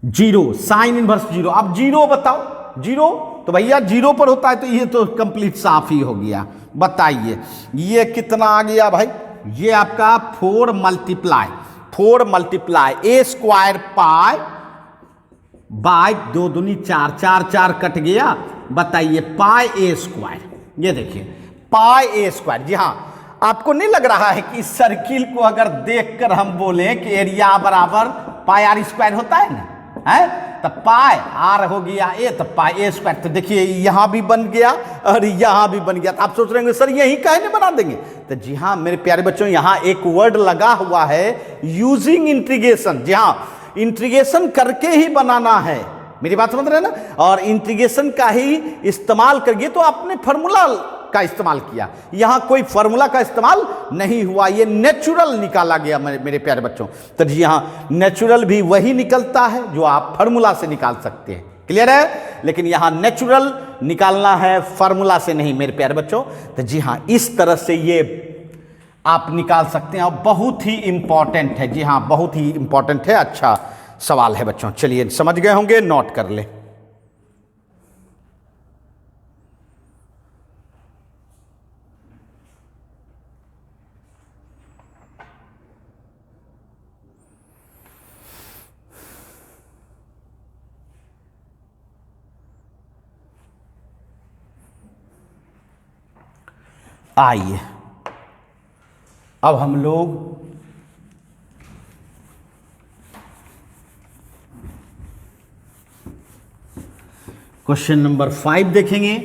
0, साइन इनवर्स 0, अब जीरो बताओ, जीरो तो भैया जीरो पर होता है, तो ये तो कंप्लीट साफ ही हो गया। बताइए ये कितना आ गया भाई, ये आपका 4 multiply A square pi by 2 दूनी 4, 4 4 कट गया, बताइए पाई ए स्क्वायर, ये देखिए पाई ए स्क्वायर। जी हाँ, आपको नहीं लग रहा है कि सर्किल को अगर देखकर हम बोले कि एरिया बराबर पाई आर स्क्वायर होता है ना, है तो पाई आर हो गया ए तो पाई ए स्क्वायर, तो देखिए यहां भी बन गया और यहां भी बन गया। तो आप सोच रहे होंगे सर यही काहे नहीं बना देंगे, तो जी हाँ मेरे प्यारे बच्चों, यहां एक वर्ड लगा हुआ है यूजिंग इंटीग्रेशन। जी हाँ, इंटीग्रेशन करके ही बनाना है, मेरी बात समझ रहे हैं ना, और इंटीग्रेशन का ही इस्तेमाल करिए, तो आपने फॉर्मूला का इस्तेमाल किया, यहां कोई फॉर्मूला का इस्तेमाल नहीं हुआ, ये नेचुरल निकाला गया मेरे प्यारे बच्चों। तो जी हाँ, नेचुरल भी वही निकलता है जो आप फॉर्मूला से निकाल सकते हैं, क्लियर है, लेकिन यहां नेचुरल निकालना है फॉर्मूला से नहीं मेरे प्यारे बच्चों। तो जी हाँ, इस तरह से ये आप निकाल सकते हैं, और बहुत ही इंपॉर्टेंट है। जी हाँ, बहुत ही इंपॉर्टेंट है, अच्छा सवाल है बच्चों। चलिए समझ गए होंगे, नोट कर ले। आइए अब हम लोग क्वेश्चन नंबर 5 देखेंगे।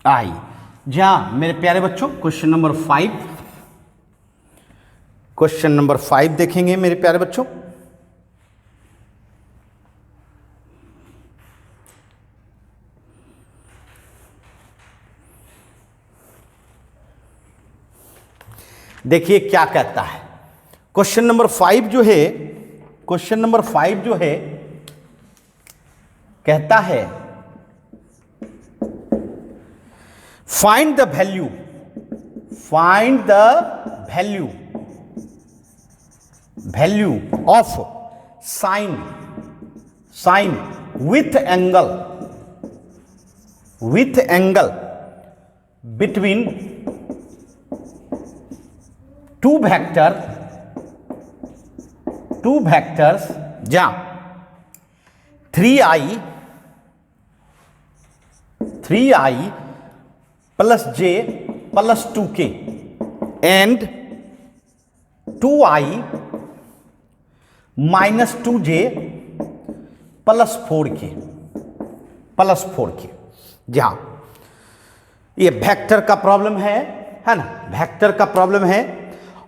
आइए जहां मेरे प्यारे बच्चों क्वेश्चन नंबर 5, क्वेश्चन नंबर 5 देखेंगे मेरे प्यारे बच्चों। देखिए क्या कहता है क्वेश्चन नंबर 5 जो है, क्वेश्चन नंबर 5 जो है कहता है find the value, find the value, value of sine, sine with angle, with angle between two vector, two vectors जहां 3i plus j plus 2k and 2i minus 2j plus 4k, plus 4k। जहां ये vector का problem है ना, vector का problem है,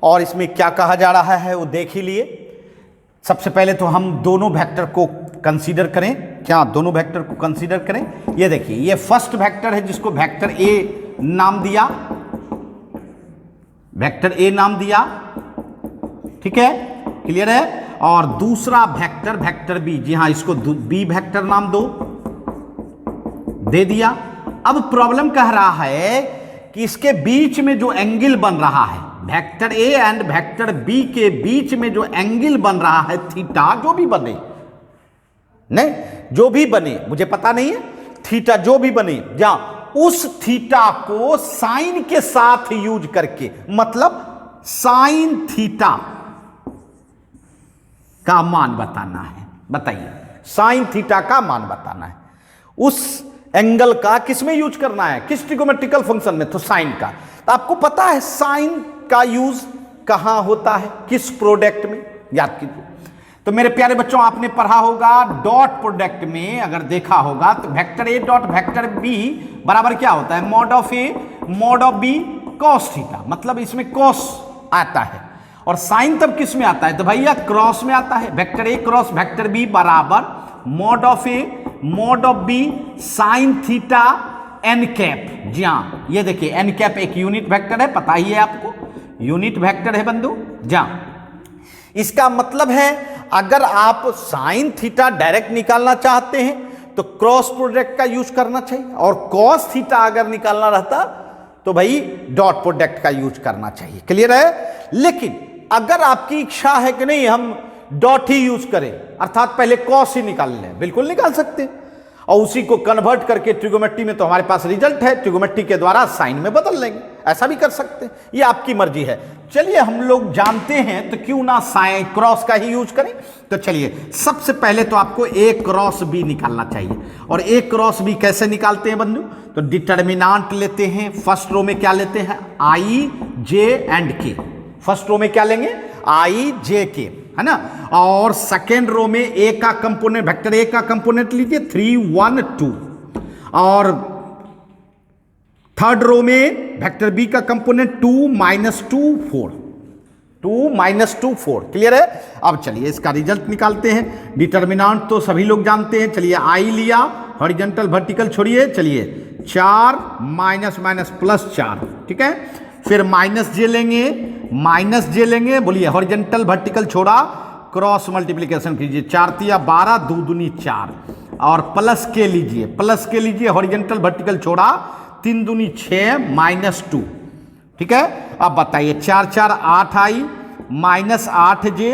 और इसमें क्या कहा जा रहा है वो देख ही लिए। सबसे पहले तो हम दोनों वेक्टर को कंसीडर करें, क्या दोनों वेक्टर को कंसीडर करें। ये देखिए ये फर्स्ट वेक्टर है जिसको वेक्टर ए नाम दिया, वेक्टर ए नाम दिया, ठीक है, क्लियर है। और दूसरा वेक्टर, वेक्टर बी, जी हाँ इसको बी वेक्टर नाम दो, दे दिया। अब प्रॉब्लम कह रहा है कि इसके बीच में जो एंगल बन रहा है, vector a and vector b के बीच में जो एंगल बन रहा है थीटा, जो भी बने, नहीं जो भी बने, मुझे पता नहीं है, थीटा जो भी बने, जहां उस थीटा को साइन के साथ यूज करके, मतलब साइन थीटा का मान बताना है। बताइए, साइन थीटा का मान बताना है, उस एंगल का किस में यूज करना है, किस ट्रिगोमेट्रिकल फंक्शन में, तो साइन का। तो आपको पता है साइन का यूज कहां होता है, किस प्रोडक्ट में, याद कीजिए। तो मेरे प्यारे बच्चों, आपने पढ़ा होगा डॉट प्रोडक्ट में, अगर देखा होगा तो vector a dot vector b बराबर क्या होता है, mod of A mod of b cos theta, मतलब इसमें कॉस आता है। और साइन तब किस में आता है, तो भैया क्रॉस में आता है, वेक्टर ए क्रॉस वेक्टर बी बराबर mod of A mod of B sine theta n cap. जी हाँ, ये देखिए एन कैप एक यूनिट वेक्टर है, पता ही है आपको, यूनिट वेक्टर है बंधु। जहां इसका मतलब है अगर आप साइन थीटा डायरेक्ट निकालना चाहते हैं तो क्रॉस प्रोडक्ट का यूज करना चाहिए, और कॉस थीटा अगर निकालना रहता तो भाई डॉट प्रोडक्ट का यूज करना चाहिए। क्लियर है? लेकिन अगर आपकी इच्छा है कि नहीं हम डॉट ही यूज करें, अर्थात पहले कॉस ही निकाल लें, बिल्कुल निकाल सकते हैं, और उसी को कन्वर्ट करके ट्रिगोमेट्री में तो हमारे पास रिजल्ट है, ट्रिगोमेट्री के द्वारा साइन में बदल लेंगे, ऐसा भी कर सकते हैं, ये आपकी मर्जी है। चलिए हम लोग जानते हैं तो क्यों ना साइन क्रॉस का ही यूज करें। तो चलिए सबसे पहले तो आपको ए क्रॉस बी निकालना चाहिए, और ए क्रॉस बी कैसे निकालते हैं बंधु, तो डिटर्मिनांट लेते हैं, फर्स्ट रो में क्या लेते हैं, आई जे एंड के, फर्स्ट रो में क्या लेंगे, आई जे के, है ना, और सेकेंड रो में ए का कंपोनेंट, वेक्टर ए का कंपोनेंट लीजिए 3 1 2, और थर्ड रो में वेक्टर बी का कंपोनेंट 2 -2 4, 2 -2 4। क्लियर है? अब चलिए इसका रिजल्ट निकालते हैं। डिटर्मिनांट तो सभी लोग जानते हैं, चलिए आई लिया, हॉरिजॉन्टल वर्टिकल छोड़िए, चलिए 4 माइनस माइनस प्लस 4, ठीक है, फिर माइनस जे लेंगे, माइनस जे लेंगे, बोलिए हॉरिजॉन्टल वर्टिकल छोड़ा, क्रॉस मल्टीप्लिकेशन कीजिए, 4 तिया 12 2 दूनी 4, और प्लस के लीजिए, प्लस के लीजिए, हॉरिजॉन्टल वर्टिकल छोड़ा, 3 दूनी 6 -2, ठीक है। अब बताइए 4 4 8 आई, -8 जे,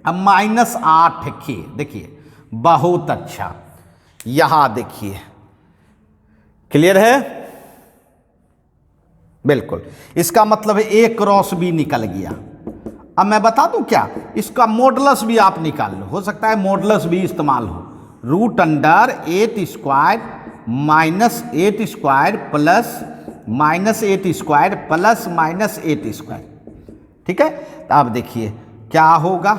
अब -8 के, देखिए बहुत अच्छा, यहां देखिए, क्लियर है, बिल्कुल, इसका मतलब ए क्रॉस बी निकल गया। अब मैं बता दूं क्या, इसका मॉडुलस भी आप निकाल लो, हो सकता है मॉडुलस भी इस्तेमाल हो, √8² -8² प्लस -8² प्लस -8², ठीक है। तो अब देखिए क्या होगा,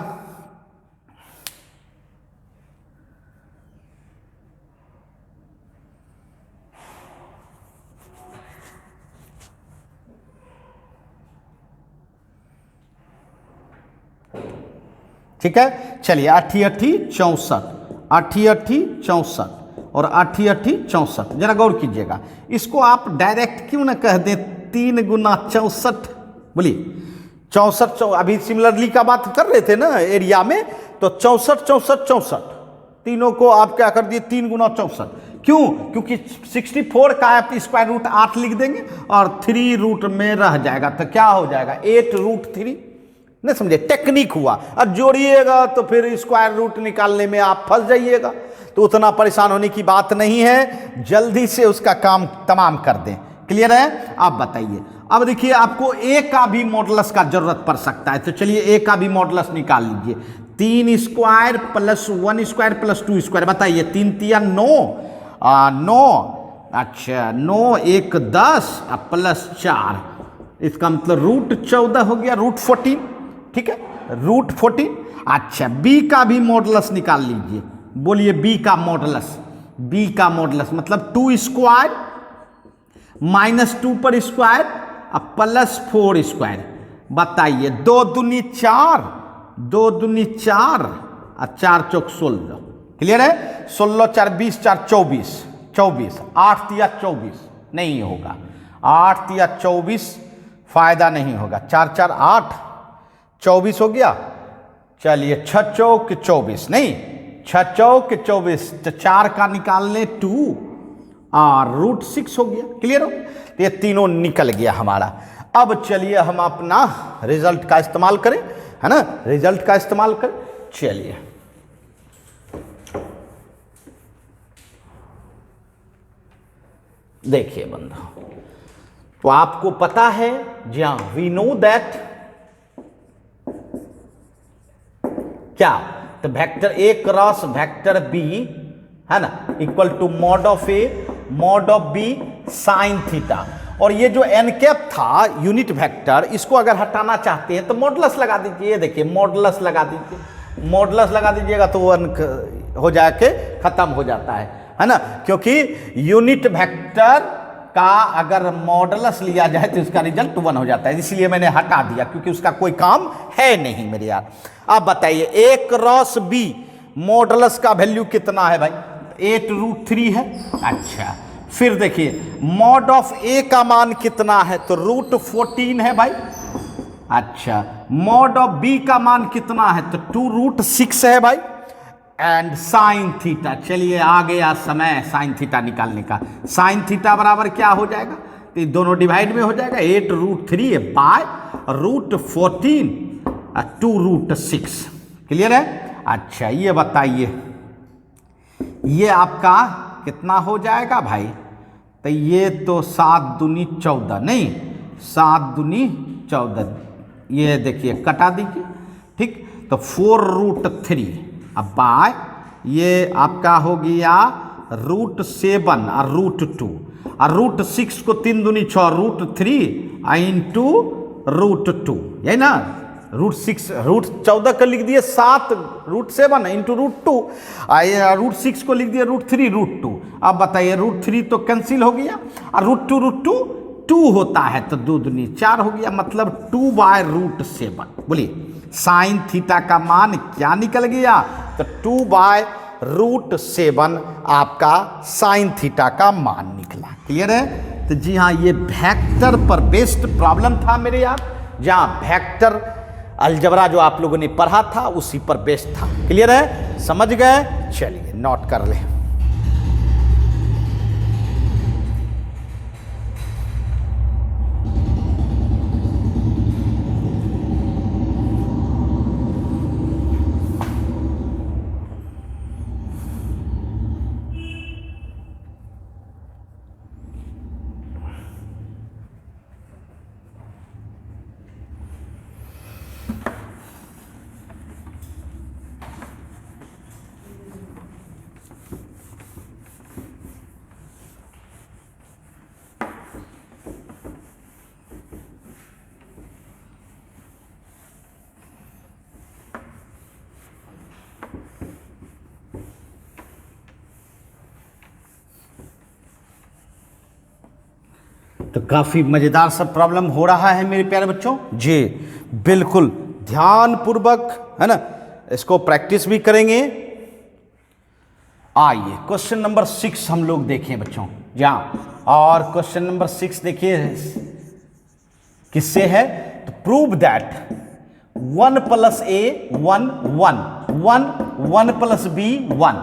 ठीक है। चलिए 8 8 64, 8 8 64 और 8 8 64, जरा गौर कीजिएगा, इसको आप डायरेक्ट क्यों ना कह दें 3 गुना 64, बोलिए 64, अभी सिमिलरली का बात कर रहे थे ना एरिया में, तो 64 64 64, तीनों को आप क्या कर दिए 3 गुना 64, क्यों, क्योंकि 64 का आप √8 लिख देंगे और 3 रूट में रह जाएगा, तो क्या हो जाएगा 8√3, नहीं समझे, टेक्निक हुआ। और जोड़िएगा तो फिर स्क्वायर रूट निकालने में आप फंस जाइएगा, तो उतना परेशान होने की बात नहीं है, जल्दी से उसका काम तमाम कर दें। क्लियर है? आप बताइए, अब देखिए आपको ए का भी मॉडुलस का जरूरत पड़ सकता है, तो चलिए ए का भी मॉडुलस निकाल लीजिए, 3 square plus 1 square plus 2 square, बताइए 3 तिया 9, अच्छा 9 1 10 प्लस 4, इसका मतलब √14 हो गया, √14, ठीक है, √14। अच्छा बी का भी मॉडुलस निकाल लीजिए, बोलिए बी का मॉडुलस, बी का मॉडुलस मतलब 2 स्क्वायर -2 पर स्क्वायर प्लस 4 स्क्वायर, बताइए 2 दूनी 4, 2 दूनी 4 और 4 चौक 16, क्लियर है, 16 4 20 4 24, 24 8 तिया 24 नहीं होगा, 8 तिया 24 फायदा नहीं होगा, 4 4 8 24 हो गया, चलिए 6 चौक 24, नहीं 6 चौक 24, तो 4 का निकाल लें 2 और √6 हो गया। क्लियर हो? तो ये तीनों निकल गया हमारा। अब चलिए हम अपना रिजल्ट का इस्तेमाल करें, है ना, रिजल्ट का इस्तेमाल करें। चलिए देखिए बंधु, तो आपको पता है जी हाँ, वी नो दैट क्या, तो वेक्टर ए क्रॉस वेक्टर बी, है ना, equal to mod of A mod of B sine theta. और ये जो एन कैप था यूनिट वेक्टर, इसको अगर हटाना चाहते हैं तो मॉडुलस लगा दीजिए। ये देखिए मॉडुलस लगा दीजिए, मॉडुलस लगा दीजिएगा तो वन हो जाके खत्म हो जाता है ना, क्योंकि यूनिट वेक्टर का अगर मॉडुलस लिया जाए तो इसका रिजल्ट 1 हो जाता है, इसलिए मैंने हटा दिया क्योंकि उसका कोई काम है नहीं मेरे यार। अब बताइए ए क्रॉस बी मॉडुलस का वैल्यू कितना है भाई? 8√3 है। अच्छा, फिर देखिए मॉड ऑफ ए का मान कितना है? तो √14 है भाई। अच्छा, मॉड ऑफ बी का मान कितना है? तो 2√6 है भाई। एंड साइन थीटा, चलिए आ गया समय साइन थीटा निकालने का। साइन थीटा बराबर क्या हो जाएगा? तो दोनों डिवाइड में हो जाएगा, 8√3 बाय √14 2√6। क्लियर है? अच्छा, ये बताइए ये आपका कितना हो जाएगा भाई? तो ये तो 7 दूनी 14, नहीं 7 दूनी 14, ये देखिए कटा दीजिए, ठीक। तो 4√3 अब बाय ये आपका हो गया √7 और √2 और √6 को 3 दूनी 6, √3 इंटू √2, यही ना। √14 का लिख दिए 7, √7 इंटू √2, √6 को लिख दिए √3 √2। अब बताइए √3 तो कैंसिल हो गया और √2 2 होता है, तो 2 दूनी 4 हो गया, मतलब 2/√7। बोलिए साइन थीटा का मान क्या निकल गया? तो 2/√7 आपका साइन थीटा का मान निकला। क्लियर है? तो जी हाँ, ये वेक्टर पर बेस्ड प्रॉब्लम था मेरे यार, जहाँ वेक्टर अलजबरा जो आप लोगों ने पढ़ा था उसी पर बेस्ड था। क्लियर है? समझ गए? चलिए नोट कर लें। तो काफ़ी मज़ेदार सब प्रॉब्लम हो रहा है मेरे प्यारे बच्चों जी, बिल्कुल ध्यान पूर्वक, है ना, इसको प्रैक्टिस भी करेंगे। आइए क्वेश्चन नंबर 6 हम लोग देखें बच्चों, जहाँ और क्वेश्चन नंबर 6 देखिए किससे है? तो prove that 1 + a 1 1 1 1 + b 1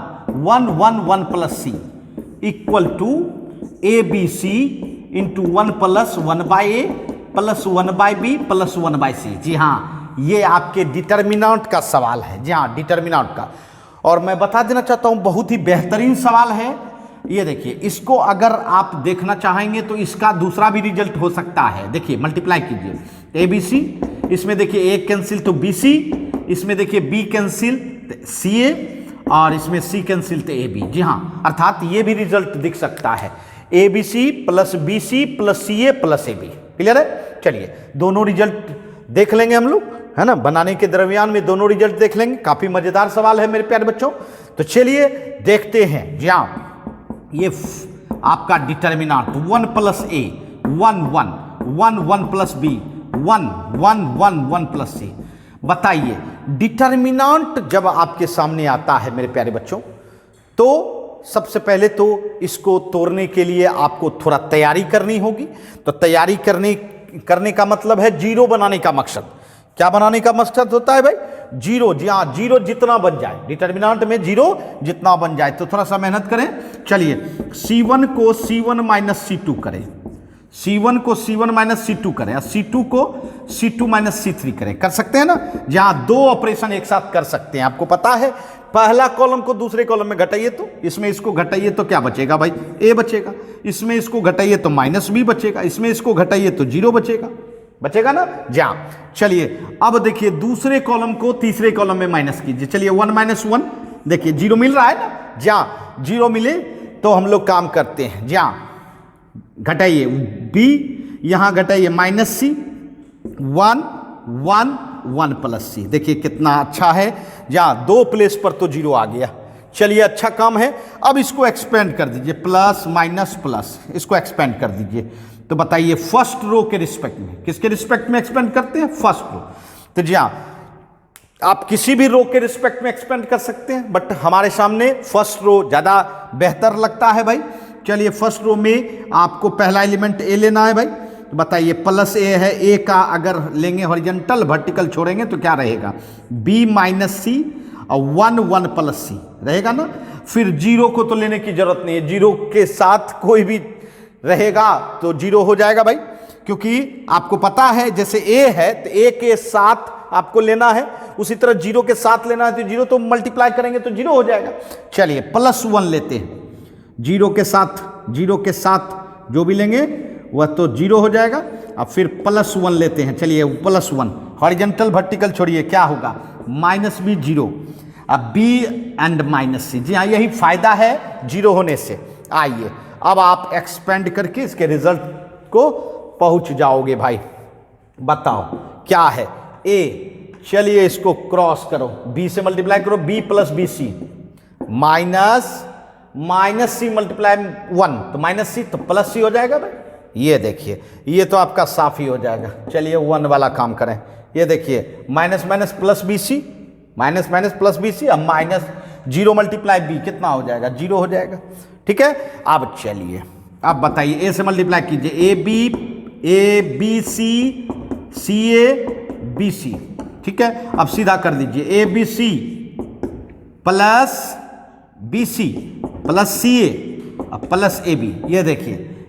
1 1 1 + c equal to ABC into 1 + 1/a + 1/b + 1/c। जी हाँ, ये आपके डिटर्मिनेंट का सवाल है। जी हाँ, डिटर्मिनेंट का। और मैं बता देना चाहता हूँ बहुत ही बेहतरीन सवाल है। ये देखिए, इसको अगर आप देखना चाहेंगे तो इसका दूसरा भी रिजल्ट हो सकता है। देखिए मल्टीप्लाई कीजिए ABC, इसमें देखिए A कैंसिल तो BC, इसमें देखिए B कैंसिल तो CA और इसमें C कैंसिल तो AB। जी हाँ, अर्थात ये भी रिजल्ट दिख सकता है, ABC + BC + CA + AB। Clear है? चलिए दोनों रिजल्ट देख लेंगे हम लोग, है ना, बनाने के दरमियान में दोनों रिजल्ट देख लेंगे। काफी मजेदार सवाल है मेरे प्यारे बच्चों, तो चलिए देखते हैं। जी हाँ, ये आपका डिटर्मिनेंट 1 + a 1 1 1 1 + b 1 1 1 1 + c। बताइए डिटर्मिनेंट जब आपके सामने आता है मेरे प्यारे बच्चों, तो सबसे पहले तो इसको तोड़ने के लिए आपको थोड़ा तैयारी करनी होगी। तो तैयारी करने का मतलब है जीरो बनाने का मकसद। क्या बनाने का मकसद होता है भाई? जीरो, जी हाँ, जीरो जितना बन जाए, डिटर्मिनेंट में जीरो जितना बन जाए। तो थोड़ा सा मेहनत करें। चलिए C1 को C1 माइनस C2 करें, C1 को C1 माइनस C2 करें, और C2 को C2 माइनस C3 करें। कर सकते हैं ना, जहां दो ऑपरेशन एक साथ कर सकते हैं। आपको पता है पहला कॉलम को दूसरे कॉलम में घटाइए तो इसमें इसको घटाइए तो क्या बचेगा भाई, A बचेगा। इसमें इसको घटाइए तो माइनस B बचेगा। इसमें इसको घटाइए तो जीरो बचेगा, बचेगा ना। जा चलिए अब देखिए दूसरे कॉलम को तीसरे कॉलम में माइनस कीजिए। चलिए 1 माइनस 1, देखिए जीरो मिल रहा है ना। जा जीरो मिले तो हम लोग काम करते हैं। जा घटाइए B, यहां घटाइए माइनस C, 1 1 1 प्लस C। देखिए कितना अच्छा है, जा दो प्लेस पर तो जीरो आ गया। चलिए अच्छा काम है। अब इसको एक्सपेंड कर दीजिए, प्लस माइनस प्लस, इसको एक्सपेंड कर दीजिए। तो बताइए फर्स्ट रो के रिस्पेक्ट में, किसके रिस्पेक्ट में एक्सपेंड करते हैं, फर्स्ट रो। तो जी हाँ, आप किसी भी रो के रिस्पेक्ट में एक्सपेंड कर सकते हैं, बट हमारे सामने फर्स्ट रो ज्यादा बेहतर लगता है भाई। चलिए फर्स्ट रो में आपको पहला एलिमेंट ए लेना है भाई। तो बताइए प्लस ए है, ए का अगर लेंगे हॉरिजॉन्टल, वर्टिकल छोड़ेंगे तो क्या रहेगा, बी माइनस सी और 1 1 प्लस सी रहेगा ना। फिर जीरो को तो लेने की जरूरत नहीं है, जीरो के साथ कोई भी रहेगा तो जीरो हो जाएगा भाई, क्योंकि आपको पता है जैसे ए है तो ए के साथ आपको लेना है, उसी तरह जीरो के साथ लेना है। तो जीरो तो मल्टीप्लाई करेंगे तो जीरो हो जाएगा। चलिए प्लस 1 लेते हैं, जीरो के साथ जो भी लेंगे वह तो जीरो हो जाएगा। अब फिर प्लस 1 लेते हैं। चलिए प्लस 1, हॉरिजॉन्टल वर्टिकल छोड़िए, क्या होगा, माइनस बी जीरो, अब बी एंड माइनस सी। जी हाँ, यही फायदा है जीरो होने से। आइए अब आप एक्सपेंड करके इसके रिजल्ट को पहुंच जाओगे भाई। बताओ क्या है, ए, चलिए इसको क्रॉस करो, बी से मल्टीप्लाई करो, b plus B C minus c multiply 1 तो माइनस सी तो प्लस सी हो जाएगा भाई। ये देखिए ये तो आपका साफ ही हो जाएगा। चलिए 1 वाला काम करें। ये देखिए minus minus plus B C, minus minus plus B C, अब माइनस जीरो मल्टीप्लाई बी कितना हो जाएगा, जीरो हो जाएगा। ठीक है, अब चलिए अब बताइए ए से मल्टीप्लाई कीजिए, ए बी सी ए बी सी। ठीक है, अब सीधा कर दीजिए, A B C plus B C plus C A plus A B.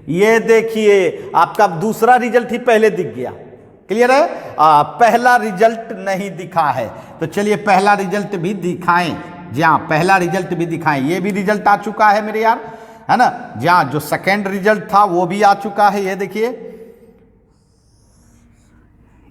ये देखिए आपका दूसरा रिजल्ट ही पहले दिख गया। क्लियर है, पहला रिजल्ट नहीं दिखा है तो चलिए पहला रिजल्ट भी दिखाएं। जी हाँ, पहला रिजल्ट भी दिखाएं। ये भी रिजल्ट आ चुका है मेरे यार, है ना। जी हाँ, जो सेकेंड रिजल्ट था वो भी आ चुका है। ये देखिए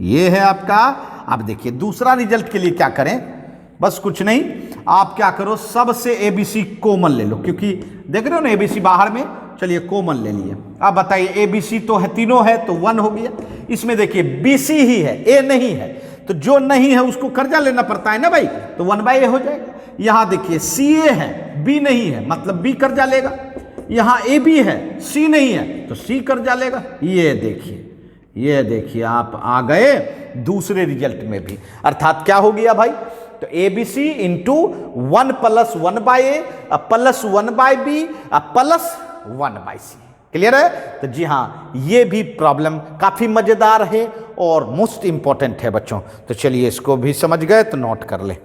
ये है आपका। अब देखिए दूसरा रिजल्ट के लिए क्या करें, बस कुछ नहीं, आप क्या करो, सबसे एबीसी कॉमन ले लो, क्योंकि देख रहे हो ना एबीसी बाहर में। चलिए कॉमन ले लिए। अब बताइए एबीसी तो है, तीनों है तो 1 हो गया। इसमें देखिए बीसी ही है, ए नहीं है, तो जो नहीं है उसको कर्जा लेना पड़ता है ना भाई, तो 1/a हो जाएगा। यहां देखिए सी ए है, बी नहीं है, मतलब बी कर्जा लेगा। यहां ए बी है, सी नहीं है तो सी कर्जा लेगा। ये देखिए आप आ गए दूसरे रिजल्ट में भी। अर्थात क्या हो गया भाई, तो A B C into 1 plus 1/a plus 1/b plus 1/c। Clear है। तो जी हाँ, ये भी प्रॉब्लम काफी मजेदार है और मोस्ट इंपॉर्टेंट है बच्चों। तो चलिए इसको भी समझ गए तो नोट कर ले।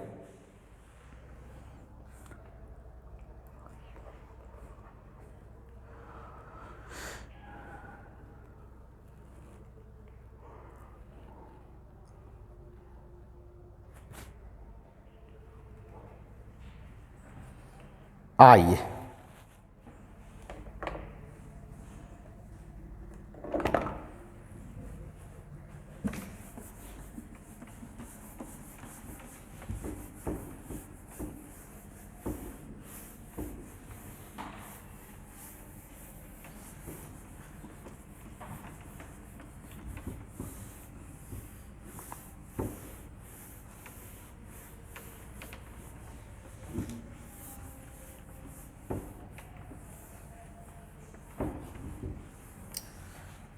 आइए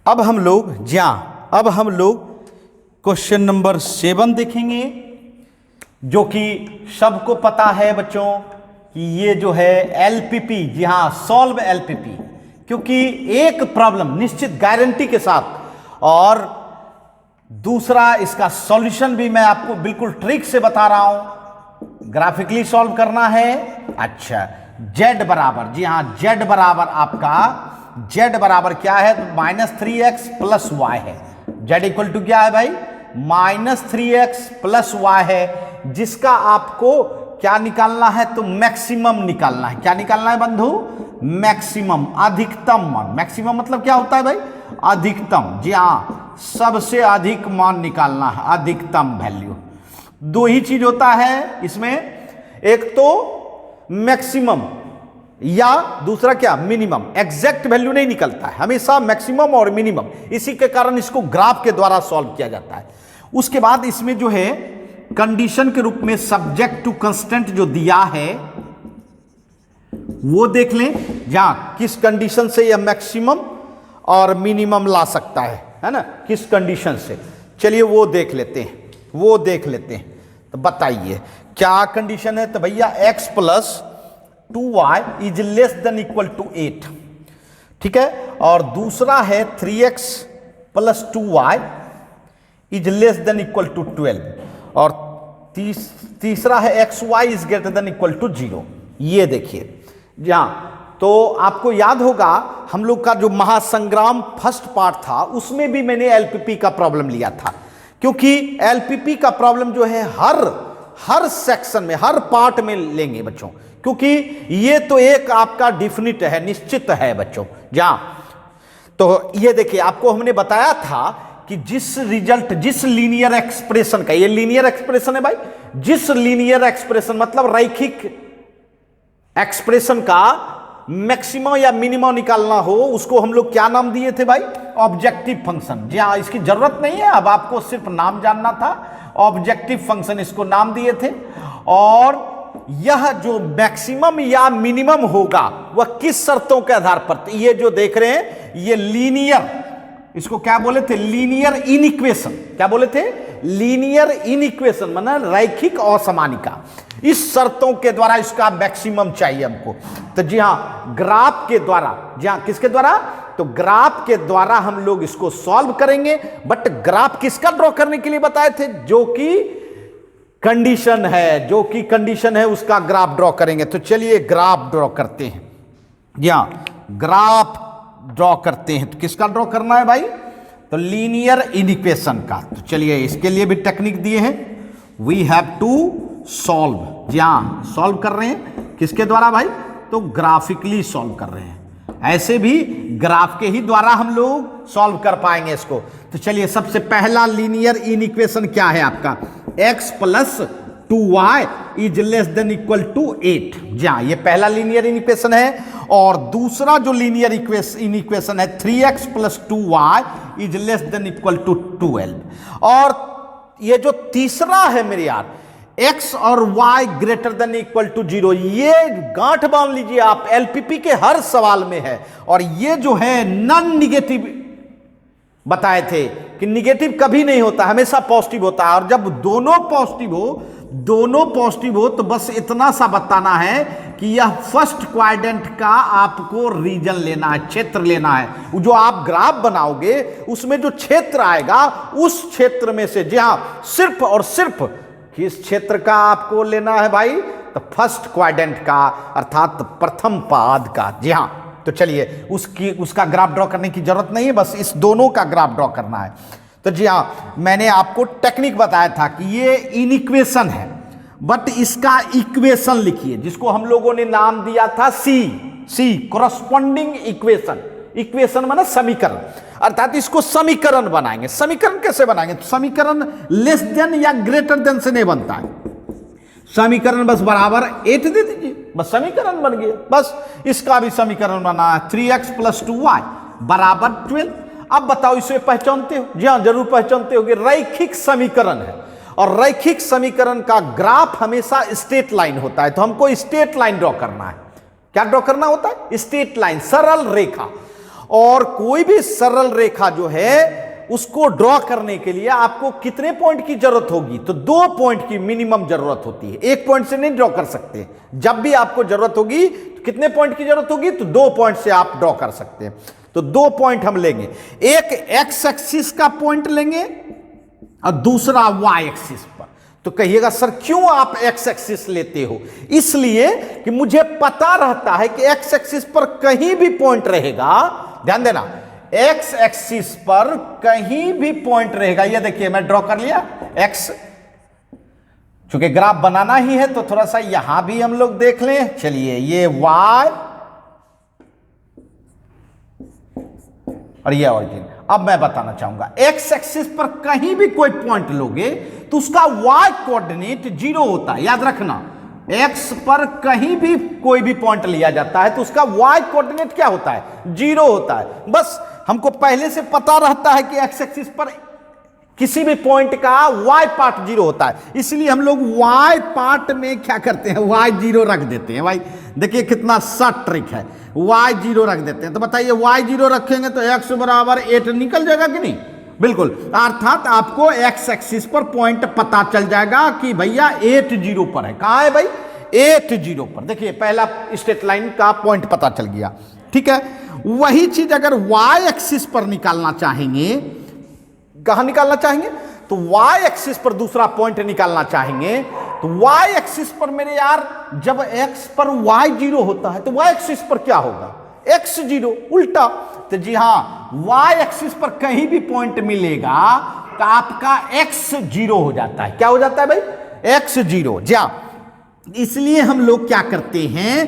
अब हम लोग क्वेश्चन नंबर 7 देखेंगे, जो कि सबको पता है बच्चों कि ये जो है एलपीपी, जी हाँ सॉल्व एलपीपी, क्योंकि एक प्रॉब्लम निश्चित गारंटी के साथ और दूसरा इसका सॉल्यूशन भी मैं आपको बिल्कुल ट्रिक से बता रहा हूं, ग्राफिकली सॉल्व करना है। अच्छा, z बराबर, जी हां, z बराबर आपका, z बराबर क्या है, तो -3x प्लस वाई है। z इक्वल टू क्या है भाई, -3x प्लस वाई है, जिसका आपको क्या निकालना है, तो मैक्सिमम निकालना है। क्या निकालना है बंधु, मैक्सिमम, अधिकतम मान। मैक्सिमम मतलब क्या होता है भाई, अधिकतम, जी हां, सबसे अधिक मान निकालना है, अधिकतम वैल्यू। दो ही चीज होता है इसमें, एक तो मैक्सिमम या दूसरा क्या, मिनिमम। एग्जैक्ट वैल्यू नहीं निकलता है, हमेशा मैक्सिमम और मिनिमम। इसी के कारण इसको ग्राफ के द्वारा सॉल्व किया जाता है। उसके बाद इसमें जो है कंडीशन के रूप में सब्जेक्ट टू कांस्टेंट जो दिया है वो देख लें, जहां किस कंडीशन से यह मैक्सिमम और मिनिमम ला सकता है ना, किस कंडीशन से। चलिए वो देख लेते हैं, वो देख लेते हैं। तो बताइए क्या कंडीशन है, तो भैया x plus 2y is less than equal to 8, ठीक है। और दूसरा है 3x plus 2y is less than equal to 12, और तीसरा है xy is greater than equal to 0। ये देखिए, जहां तो आपको याद होगा हम लोग का जो महासंग्राम फर्स्ट पार्ट था उसमें भी मैंने एलपीपी का प्रॉब्लम लिया था, क्योंकि एलपीपी का प्रॉब्लम जो है हर सेक्शन में, हर पार्ट में लेंगे बच्चों, क्योंकि ये तो एक आपका डिफिनिट है, निश्चित है बच्चों। जहां तो ये देखिए, आपको हमने बताया था कि जिस रिजल्ट, जिस लीनियर एक्सप्रेशन का, ये लीनियर एक्सप्रेशन है भाई, जिस लीनियर एक्सप्रेशन मतलब रैखिक एक्सप्रेशन का मैक्सिमम या मिनिमम निकालना हो, उसको हम लोग क्या नाम दिए थे भाई, ऑब्जेक्टिव फंक्शन। जी हाँ, इसकी जरूरत नहीं है, अब आपको सिर्फ नाम जानना था, ऑब्जेक्टिव फंक्शन इसको नाम दिए थे। और यह जो मैक्सिमम या मिनिमम होगा वह किस शर्तों के आधार पर, ये जो देख रहे हैं ये लीनियर, इसको क्या बोले थे, लीनियर इनइक्वेशन। क्या बोले थे, लीनियर इनइक्वेशन, मतलब रैखिक असमानिका। इस शर्तों के द्वारा इसका मैक्सिमम चाहिए हमको। तो जी हां, ग्राफ के द्वारा, जी हां, किसके द्वारा, तो ग्राफ के द्वारा हम लोग इसको सॉल्व करेंगे। बट ग्राफ किसका ड्रॉ करने के लिए बताए थे, जो कि कंडीशन है, जो कि कंडीशन है उसका ग्राफ ड्रॉ करेंगे। तो चलिए ग्राफ ड्रॉ करते हैं। जी हां, ग्राफ ड्रॉ करते हैं। तो किसका ड्रॉ करना है भाई, तो लीनियर इनइक्वेशन का। तो चलिए इसके लिए भी टेक्निक दिए हैं, वी हैव टू सॉल्व। जी हाँ, सॉल्व कर रहे हैं किसके द्वारा भाई, तो ग्राफिकली सॉल्व कर रहे हैं। ऐसे भी ग्राफ के ही द्वारा हम लोग सॉल्व कर पाएंगे इसको। तो चलिए सबसे पहला लीनियर इनइक्वेशन क्या है आपका, x plus 2y is less than equal to 8। जी हाँ, ये पहला लीनियर इनइक्वेशन है। और दूसरा जो लीनियर इनइक्वेशन है 3x plus 2y is less than equal to 12। और ये जो तीसरा है मेरे यार, x और y greater than equal to 0, ये गांठ बांध लीजिए आप, एलपीपी के हर सवाल में है। और ये जो है नॉन निगेटिव बताए थे कि निगेटिव कभी नहीं होता, हमेशा पॉजिटिव होता है। और जब दोनों पॉजिटिव हो तो बस इतना सा बताना है कि यह फर्स्ट क्वाड्रेंट का आपको रीजन लेना है, क्षेत्र लेना है। जो आप ग्राफ बनाओगे उसमें जो क्षेत्र आएगा उस क्षेत्र में से, जी हां, सिर्फ और सिर्फ किस क्षेत्र का आपको लेना है भाई, तो फर्स्ट क्वाड्रेंट का, अर्थात प्रथम पाद का। जी हां, तो चलिए उसका ग्राफ ड्रॉ करने की जरूरत नहीं है, बस इस दोनों का ग्राफ ड्रॉ करना है। तो जी हां, मैंने आपको टेक्निक बताया था कि ये इनइक्वेशन है, बट इसका इक्वेशन लिखिए, जिसको हम लोगों ने नाम दिया था सी कोरस्पॉन्डिंग इक्वेशन। इक्वेशन माने समीकरण, अर्थात इसको समीकरण बनाएंगे। समीकरण कैसे बनाएंगे, तो समीकरण लेस देन या ग्रेटर देन से नहीं बनता है, समीकरण बस बराबर 8 दे दीजिए, बस समीकरण बन गया। बस इसका भी समीकरण बना है 3x प्लस 2y बराबर 12। अब बताओ इसे पहचानते हो, जी हाँ जरूर पहचानते हो कि रैखिक समीकरण है, और रैखिक समीकरण का ग्राफ हमेशा स्ट्रेट लाइन होता है। तो हमको स्ट्रेट लाइन ड्रॉ करना है। क्या ड्रॉ करना होता है, स्ट्रेट लाइन, सरल रेखा। और कोई भी सरल रेखा जो है उसको ड्रॉ करने के लिए आपको कितने पॉइंट की जरूरत होगी, तो 2 पॉइंट की मिनिमम जरूरत होती है। 1 पॉइंट से नहीं ड्रॉ कर सकते। जब भी आपको जरूरत होगी तो कितने पॉइंट की जरूरत होगी, तो 2 पॉइंट से आप ड्रॉ कर सकते हैं। तो 2 पॉइंट हम लेंगे, एक एक्स एक्सिस का पॉइंट लेंगे, और दूसरा वाई एक्सिस पर। तो कहिएगा सर क्यों आप एक्स एक्सिस लेते हो? इसलिए कि मुझे पता रहता है कि एक्स एक्सिस पर कहीं भी पॉइंट रहेगा, ध्यान देना, एक्स एक्सिस पर कहीं भी पॉइंट रहेगा। ये देखिए मैं ड्रॉ कर लिया एक्स, चूंकि ग्राफ बनाना ही है तो थोड़ा सा यहां भी हम लोग देख लें। चलिए ये वाई और ये ऑरिजिन। अब मैं बताना चाहूंगा एक्स एक्सिस पर कहीं भी कोई पॉइंट लोगे तो उसका वाई कोऑर्डिनेट 0 होता है। याद रखना, एक्स पर कहीं भी कोई भी पॉइंट लिया जाता है तो उसका वाई कोऑर्डिनेट क्या होता है? 0 होता है। बस हमको पहले से पता रहता है कि एक्स एक्सिस पर किसी भी पॉइंट का वाई पार्ट 0 होता है, इसलिए हम लोग वाई पार्ट में क्या करते हैं, वाई 0 रख देते हैं। भाई देखिए कितना शॉर्ट ट्रिक है, वाई 0 रख देते हैं। तो बताइए वाई 0 रखेंगे तो एक्स बराबर 8 निकल जाएगा कि नहीं? बिल्कुल, अर्थात आपको एक्स एक्सिस पर पॉइंट पता चल जाएगा कि भैया 8 0 पर है। कहां है भाई? 8 0 पर। देखिए पहला स्ट्रेट लाइन का पॉइंट पता चल गया, ठीक है। वही चीज अगर वाई एक्सिस पर निकालना चाहेंगे, कहां निकालना चाहेंगे? तो वाई एक्सिस पर दूसरा पॉइंट निकालना चाहेंगे तो वाई एक्सिस पर मेरे यार जब एक्स पर वाई 0 होता है तो वाई एक्सिस पर क्या होगा? एक्स 0, उल्टा। तो जी हां, वाई एक्सिस पर कहीं भी पॉइंट मिलेगा तो आपका एक्स 0 हो जाता है। क्या हो जाता है भाई? एक्स 0। जा इसलिए हम लोग क्या करते हैं,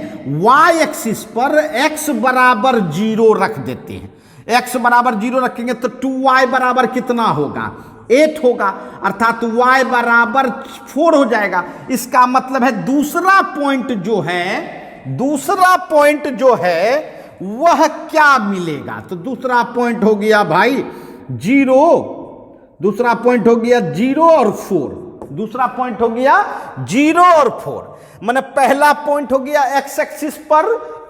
वाई एक्सिस पर एक्स बराबर 0 रख देते हैं। x बराबर 0 रखेंगे तो 2y बराबर कितना होगा? 8 होगा, अर्थात y बराबर 4 हो जाएगा। इसका मतलब है दूसरा पॉइंट जो है वह क्या मिलेगा? तो दूसरा पॉइंट हो गया भाई 0, दूसरा पॉइंट हो गया 0 और 4, दूसरा पॉइंट हो गया 0 और 4। मैंने पहला पॉइंट हो गया एक्स एक्सिस पर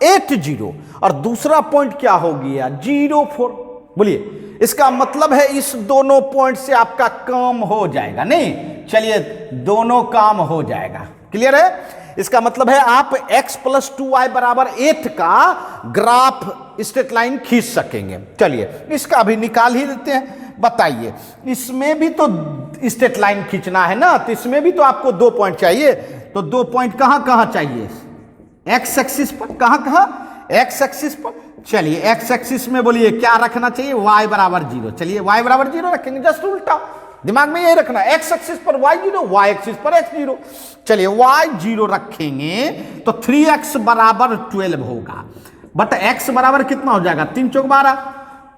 8 0 और दूसरा पॉइंट क्या हो गया? 0 4। बोलिए इसका मतलब है इस दोनों पॉइंट से आपका काम हो जाएगा? नहीं, चलिए दोनों काम हो जाएगा। क्लियर है? इसका मतलब है आप x प्लस 2y बराबर 8 का ग्राफ स्ट्रेट लाइन खींच सकेंगे। चलिए इसका भी निकाल ही देते हैं। बताइए इसमें भी तो स्ट्रेट लाइन खींचना है ना, तो इसमें भी तो आपको 2 पॉइंट चाहिए। तो 2 पॉइंट कहां कहां चाहिए? एक्स एक्सिस पर। कहां कहां? एक्स एक्सिस पर। चलिए एक्स एक्सिस में बोलिए क्या रखना चाहिए? y बराबर 0। चलिए y बराबर 0 रखेंगे, जस्ट उल्टा, दिमाग में यही रखना, एक्स एक्सिस पर y 0, y एक्सिस पर x 0। चलिए y 0 रखेंगे तो 3x बराबर 12 होगा, बट x बराबर कितना हो जाएगा? 3 चौक 12,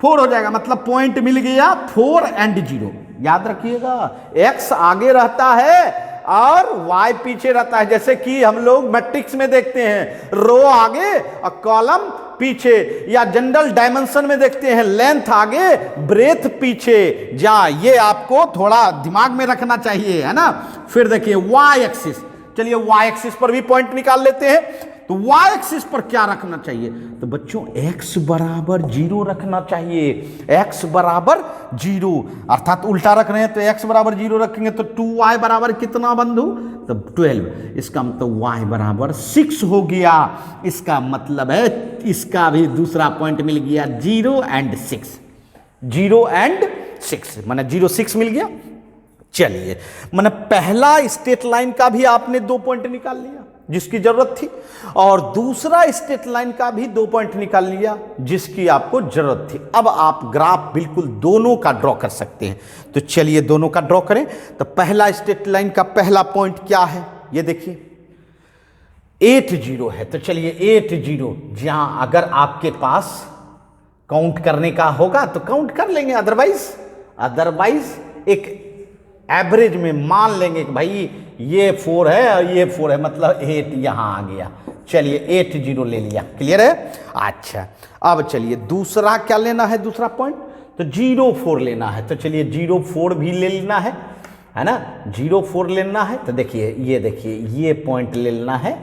4 हो जाएगा। मतलब पॉइंट मिल गया 4 एंड 0। याद रखिएगा x आगे रहता है और y पीछे रहता है। जैसे कि हम लोग मैट्रिक्स में देखते हैं, रो आगे और कॉलम पीछे, या जनरल डायमेंशन में देखते हैं लेंथ आगे ब्रेथ पीछे। जहां ये आपको थोड़ा दिमाग में रखना चाहिए, है ना। फिर देखिए y एक्सिस, चलिए y एक्सिस पर भी पॉइंट निकाल लेते हैं। तो y एक्सिस पर क्या रखना चाहिए? तो बच्चों x बराबर 0 रखना चाहिए। x बराबर 0 अर्थात उल्टा रख रहे हैं तो x बराबर 0 रखेंगे तो 2y बराबर कितना बंधु? तो 12। इसका मतलब y बराबर 6 हो गया। इसका मतलब है इसका भी दूसरा पॉइंट मिल गया 0 एंड 6, 0 एंड 6 माने 0 6 मिल गया। चलिए मैंने पहला स्ट्रेट लाइन का भी आपने 2 पॉइंट निकाल लिया जिसकी जरूरत थी, और दूसरा स्ट्रेट लाइन का भी 2 पॉइंट निकाल लिया जिसकी आपको जरूरत थी। अब आप ग्राफ बिल्कुल दोनों का ड्रॉ कर सकते हैं। तो चलिए दोनों का ड्रॉ करें। तो पहला स्ट्रेट लाइन का पहला पॉइंट क्या है? ये देखिए 8 0 है। तो चलिए 8 0, जहां अगर आपके पास काउंट करने का होगा तो काउंट कर लेंगे, अदरवाइज एक एवरेज में मान लेंगे कि भाई ये 4 है और ये 4 है, मतलब 8 यहां आ गया। चलिए 8 0 ले लिया। क्लियर है? अच्छा अब चलिए दूसरा क्या लेना है? दूसरा पॉइंट तो 0 4 लेना है। तो चलिए 0 4 भी ले लेना है ना, 0 4 लेना है। तो देखिए ये पॉइंट ले लेना है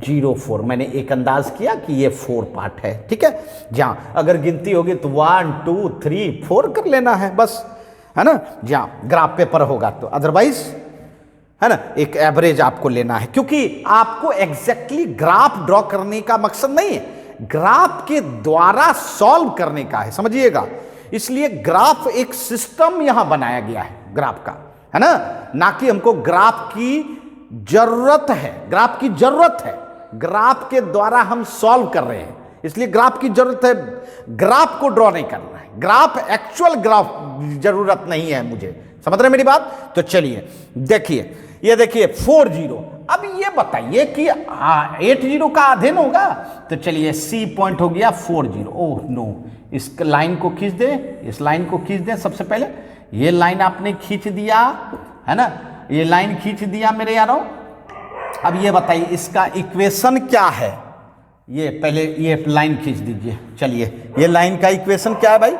0 4। मैंने एक अंदाज किया कि ये 4 पार्ट है, ठीक है। जहां अगर गिनती होगी तो 1 2 3 4 कर लेना है बस, है ना, जहां ग्राफ पेपर होगा तो। अदरवाइज है ना एक एवरेज आपको लेना है, क्योंकि आपको एग्जैक्टली ग्राफ ड्रॉ करने का मकसद नहीं है, ग्राफ के द्वारा सॉल्व करने का है, समझिएगा। इसलिए ग्राफ एक सिस्टम यहां बनाया गया है, ग्राफ का, है ना कि हमको ग्राफ की जरूरत है, ग्राफ की जरूरत है, ग्राफ के द्वारा हम सॉल्व कर रहे हैं, इसलिए ग्राफ की जरूरत है, ग्राफ को ड्रॉ नहीं करना है, ग्राफ एक्चुअल ग्राफ जरूरत नहीं है मुझे, समझ रहे हैं मेरी बात। तो चलिए देखिए, ये देखिए 4 0। अब ये बताइए कि 8 0 का अध्ययन होगा, तो चलिए सी पॉइंट हो गया 4 0। ओह नो, इस लाइन को खींच दे, इस लाइन को खींच दे। सबसे पहले ये लाइन आपने खींच दिया, है ना, ये लाइन खींच दिया मेरे यारों। अब ये बताइए इसका इक्वेशन क्या है, ये पहले ये लाइन खींच दीजिए। चलिए ये लाइन का इक्वेशन क्या है भाई,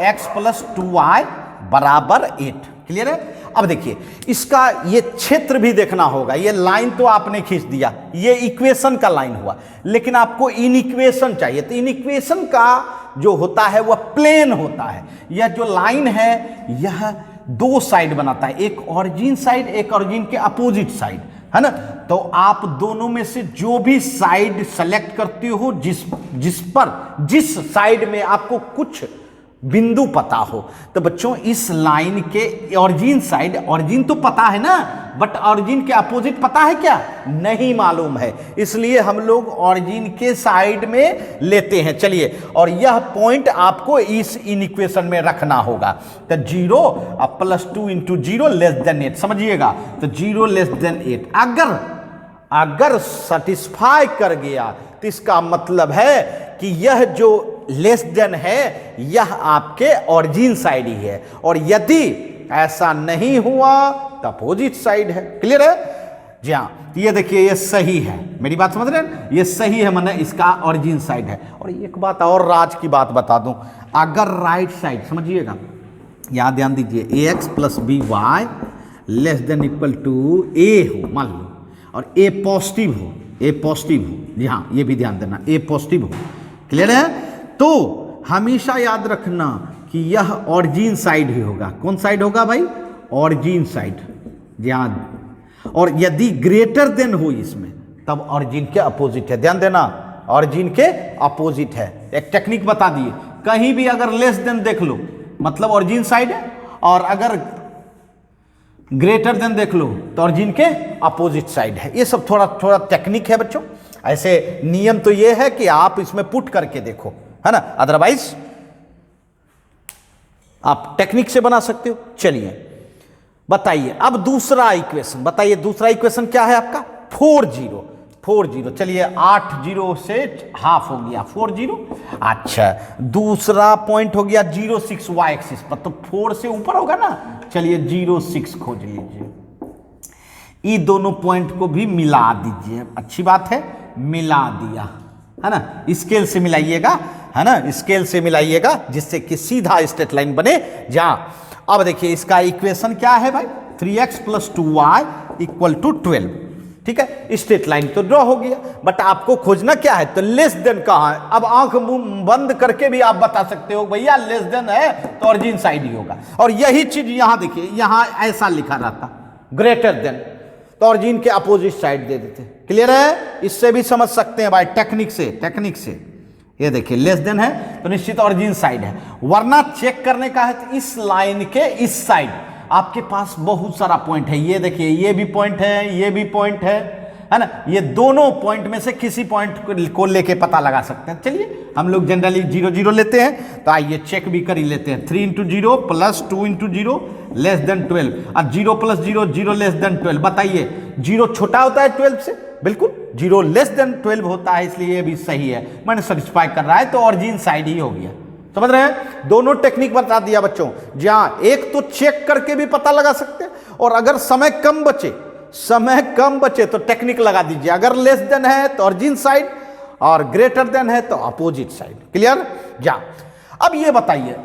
x + 2y = 8। क्लियर है। अब देखिए इसका ये क्षेत्र भी देखना होगा, ये लाइन तो आपने खींच दिया, ये इक्वेशन का लाइन हुआ, लेकिन आपको इन इक्वेशन चाहिए, तो इन इक्वेशन का जो होता है वह प्लेन होता है। यह जो लाइन है यह 2 साइड बनाता है, एक ऑरिजिन साइड, एक ऑरिजिन के अपोजिट साइड, है ना। तो आप दोनों में से जो भी साइड सेलेक्ट करते हो, जिस साइड में आपको कुछ बिंदु पता हो, तो बच्चों इस लाइन के ऑरिजिन साइड, ऑरिजिन तो पता है ना, बट ऑरिजिन के अपोजिट पता है क्या, नहीं मालूम है, इसलिए हम लोग ऑरिजिन के साइड में लेते हैं। चलिए, और यह पॉइंट आपको इस इन इक्वेशन में रखना होगा। तो 0 + 2 × 0 < 8, समझिएगा। तो 0 < 8 अगर सेटिस्फाई कर गया तो इसका मतलब है कि यह जो लेस देन है यह आपके ऑरिजिन साइड ही है, और यदि ऐसा नहीं हुआ तो अपोजिट साइड है। क्लियर है जी हाँ। ये देखिए ये सही है, मेरी बात समझ रहे हैं, ये सही है, माने इसका ऑरिजिन साइड है। और एक बात और राज की बात बता दूं, अगर राइट साइड, समझिएगा, यहां ध्यान दीजिए, ax + by <= a हो, मान लो, और a पॉजिटिव हो, जी हाँ, ये भी ध्यान देना, a पॉजिटिव हो। क्लियर है। तो हमेशा याद रखना कि यह ऑरिजिन साइड ही होगा। कौन साइड होगा भाई, ऑरिजिन साइड, जी हाँ। और यदि ग्रेटर देन हो इसमें, तब ऑरिजिन के अपोजिट है, ध्यान देना, ऑरिजिन के अपोजिट है। एक टेक्निक बता दिए, कहीं भी अगर लेस देन देख लो मतलब ऑरिजिन साइड है, और अगर ग्रेटर देन देख लो तो ऑरिजिन के अपोजिट साइड है। ये सब थोड़ा थोड़ा टेक्निक है बच्चों, ऐसे नियम तो ये है कि आप इसमें पुट करके देखो, है ना, अदरवाइज आप टेक्निक से बना सकते हो। चलिए बताइए अब दूसरा इक्वेशन, बताइए दूसरा इक्वेशन क्या है आपका, 4 0। चलिए 8 0 से हाफ हो गया 4 0। अच्छा, दूसरा पॉइंट हो गया 0 6 y एक्सिस पर, तो 4 से ऊपर होगा ना। चलिए 0 6 खोज लीजिए, ये दोनों पॉइंट को भी मिला दीजिए। अच्छी बात है, मिला दिया, है ना, स्केल से मिलाइएगा, है ना, स्केल से मिलाइएगा, जिससे कि सीधा स्ट्रेट लाइन बने। जहां अब देखिए इसका इक्वेशन क्या है भाई, 3x + 2y = 12। ठीक है, स्ट्रेट लाइन तो ड्रॉ हो गया, बट आपको खोजना क्या है, तो लेस देन कहां है। अब आंख मुंह बंद करके भी आप बता सकते हो भैया लेस देन है तो ऑरिजिन साइड ही होगा। और यही चीज यहां देखिए, यहां ऐसा लिखा रहता ग्रेटर देन, तो ऑरिजिन के अपोजिट साइड दे देते। क्लियर है, इससे भी समझ सकते हैं भाई, टेक्निक से। ये देखिए लेस देन है तो निश्चित ऑरिजिन साइड है, वरना चेक करने का है तो इस लाइन के इस साइड आपके पास बहुत सारा पॉइंट है। ये देखिए ये भी पॉइंट है, ये भी पॉइंट है ना, ये दोनों पॉइंट में से किसी पॉइंट को लेके पता लगा सकते हैं। चलिए हम लोग जनरली 0 0 लेते हैं, तो आइए चेक भी कर ही लेते हैं। 3 × 0 + 2 × 0 < 12, और 0 + 0 0 < 12। बताइए 0 छोटा होता है 12 से, बिल्कुल 0 < 12 होता है, इसलिए ये भी सही है, मैंने सेटिस्फाई कर रहा है, तो ऑरिजिन साइड ही हो गया। समझ रहे हैं, दोनों टेक्निक बता दिया बच्चों। जहां एक तो चेक करके भी पता लगा सकते हैं, और अगर समय कम बचे तो टेक्निक लगा दीजिए। अगर लेस देन है तो ऑरिजिन साइड, और ग्रेटर देन है तो अपोजिट साइड। क्लियर। जा अब ये बताइए,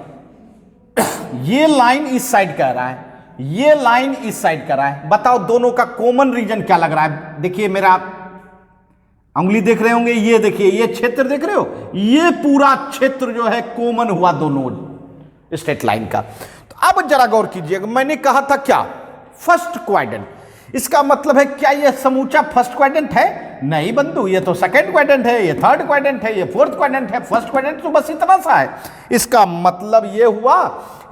ये लाइन इस साइड कह रहा है, ये लाइन इस साइड कह रहा है, बताओ दोनों का कॉमन रीजन क्या लग रहा है। देखिए मेरा उंगली देख रहे होंगे, ये देखिए ये क्षेत्र देख रहे हो, ये पूरा क्षेत्र जो है कॉमन हुआ दोनों स्ट्रेट लाइन का। तो अब जरा गौर कीजिएगा, मैंने कहा था क्या, फर्स्ट क्वाड्रेंट, इसका मतलब है क्या ये समूचा फर्स्ट क्वाड्रेंट है, नहीं बंधु, ये तो सेकंड क्वाड्रेंट है, ये थर्ड क्वाड्रेंट है, ये फोर्थ क्वाड्रेंट है, फर्स्ट क्वाड्रेंट तो बस इतना सा है। इसका मतलब ये हुआ,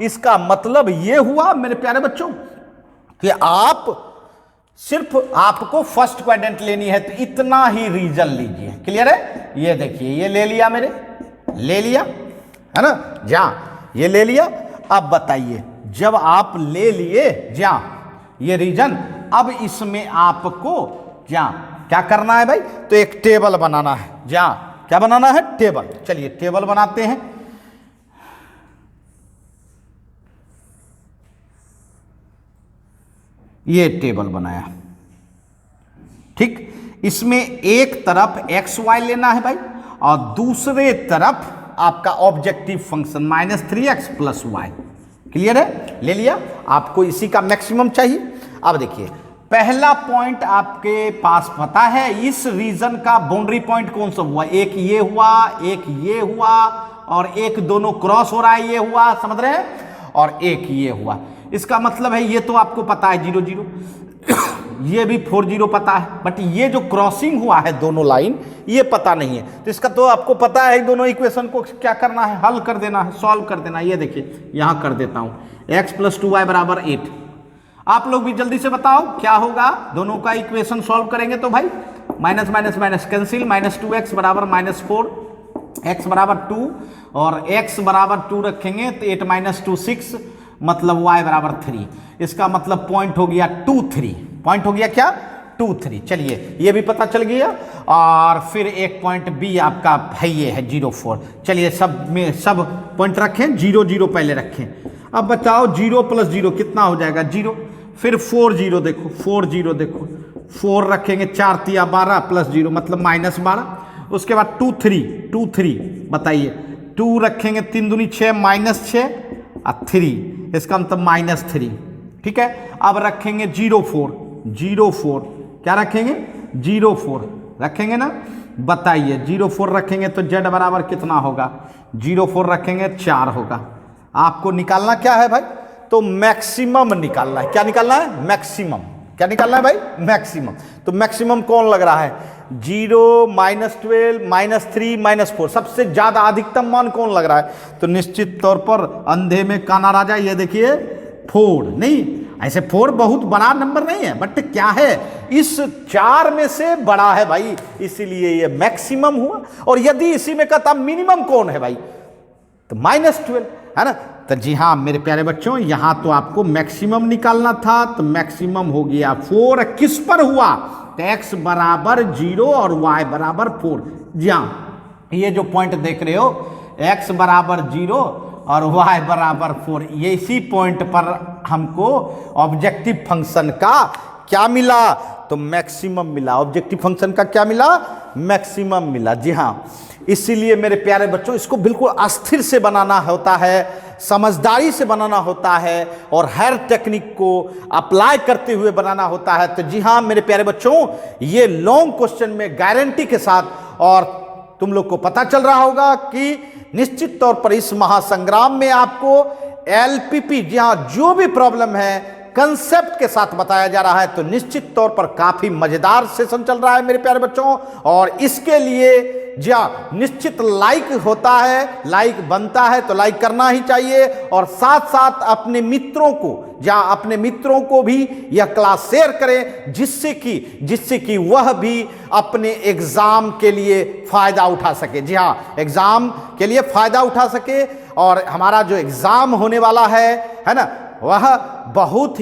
इसका मतलब ये हुआ मेरे प्यारे बच्चों कि आप सिर्फ आपको फर्स्ट क्वाड्रेंट लेनी है तो इतना ही रीजन लीजिए। क्लियर है? ये देखिए, ये ले लिया मेरे, ले लिया है ना, जा ये ले लिया। अब बताइए, जब आप ले लिए जा ये रीजन, अब इसमें आपको जा क्या करना है भाई, तो एक टेबल बनाना है। जा क्या बनाना है? टेबल। चलिए टेबल बनाते हैं। ये टेबल बनाया, ठीक। इसमें एक तरफ एक्स वाई लेना है भाई, और दूसरे तरफ आपका objective function -3x + y। Clear है? ले लिया। आपको इसी का मैक्सिमम चाहिए। अब देखिए, पहला पॉइंट आपके पास पता है, इस रीजन का बाउंड्री पॉइंट कौन सा हुआ? एक ये हुआ, एक ये हुआ, और एक दोनों क्रॉस हो रहा है, ये हुआ, समझ रहे हैं, और एक ये हुआ। इसका मतलब है ये तो आपको पता है 0 0, ये भी 4 0 पता है, बट ये जो क्रॉसिंग हुआ है दोनों लाइन, ये पता नहीं है। तो इसका तो आपको पता है, दोनों इक्वेशन को क्या करना है, हल कर देना है, सॉल्व कर देना है। ये देखिए यहां कर देता हूं, x + 2y = 8। आप लोग भी जल्दी से बताओ क्या होगा, दोनों का इक्वेशन सॉल्व करेंगे तो भाई minus minus minus cancel, -2x = -4, x = 2, और x = 2 रखेंगे तो 8 - 2 6, मतलब y = 3। इसका मतलब पॉइंट हो गया 2 3, पॉइंट हो गया क्या? 2 3। चलिए ये भी पता चल गया। और फिर एक पॉइंट बी आपका है, ये है 0 4। चलिए सब में सब पॉइंट रखें, 0 0 पहले रखें। अब बताओ 0 + 0 कितना हो जाएगा? 0। फिर 4 0 देखो, 4 0 देखो, 4 रखेंगे, 4 × 12 + 0 मतलब -12। उसके बाद 2 3 बताइए, 2 रखेंगे, 3 दूनी 6 -6 और 3, इसका मतलब -3। ठीक है। अब रखेंगे 0 4, क्या रखेंगे? 0 4 रखेंगे ना। बताइए 0 4 रखेंगे तो z बराबर कितना होगा? 0 4 रखेंगे 4 होगा। आपको निकालना क्या है भाई? तो मैक्सिमम निकालना है। क्या निकालना है? मैक्सिमम। क्या निकालना है भाई? मैक्सिमम। तो मैक्सिमम कौन लग रहा है? 0 -12 -3 -4, सबसे ज्यादा अधिकतम मान कौन लग रहा है? तो निश्चित तौर पर अंधे में काना राजा, ये देखिए 4। नहीं, ऐसे 4 बहुत बड़ा नंबर नहीं है, बट क्या है, इस 4 में से बड़ा है भाई, इसीलिए ये मैक्सिमम हुआ। और यदि इसी में कहता मिनिमम कौन है भाई, तो -12 है ना। तो जी हाँ मेरे प्यारे बच्चों, यहां तो आपको मैक्सिमम निकालना था, तो मैक्सिमम हो गया 4। किस पर हुआ? तो x = 0 और y = 4। जी हाँ, ये जो पॉइंट देख रहे हो, x = 0 और y = 4, ये इसी पॉइंट पर हमको ऑब्जेक्टिव फंक्शन का क्या मिला? तो मैक्सिमम मिला। ऑब्जेक्टिव फंक्शन का क्या मिला? मैक्सिमम मिला। जी हाँ, इसीलिए मेरे प्यारे बच्चों, इसको बिल्कुल अस्थिर से बनाना होता है, समझदारी से बनाना होता है, और हर टेक्निक को अप्लाई करते हुए बनाना होता है। तो जी हाँ मेरे प्यारे बच्चों, ये लॉन्ग क्वेश्चन में गारंटी के साथ, और तुम लोग को पता चल रहा होगा कि निश्चित तौर पर इस महासंग्राम में आपको LPP, जी हाँ, जो भी प्रॉब्लम है कंसेप्ट के साथ बताया जा रहा है। तो निश्चित तौर पर काफी मजेदार सेशन चल रहा है मेरे प्यारे बच्चों, और इसके लिए जी हाँ निश्चित लाइक होता है, लाइक बनता है, तो लाइक करना ही चाहिए। और साथ साथ अपने मित्रों को, जहाँ अपने मित्रों को भी यह क्लास शेयर करें, जिससे कि वह भी अपने एग्जाम के लिए फायदा उठा सके। जी हाँ, एग्जाम के लिए फायदा उठा सके। और हमारा जो एग्जाम होने वाला है ना, वह बहुत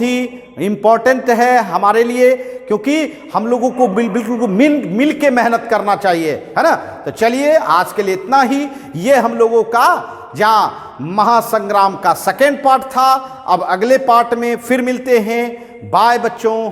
ही इम्पोर्टेंट है हमारे लिए, क्योंकि हम लोगों को बिल्कुल मिल के मेहनत करना चाहिए, है ना। तो चलिए आज के लिए इतना ही। ये हम लोगों का जहाँ महासंग्राम का सेकेंड पार्ट था। अब अगले पार्ट में फिर मिलते हैं। बाय बच्चों।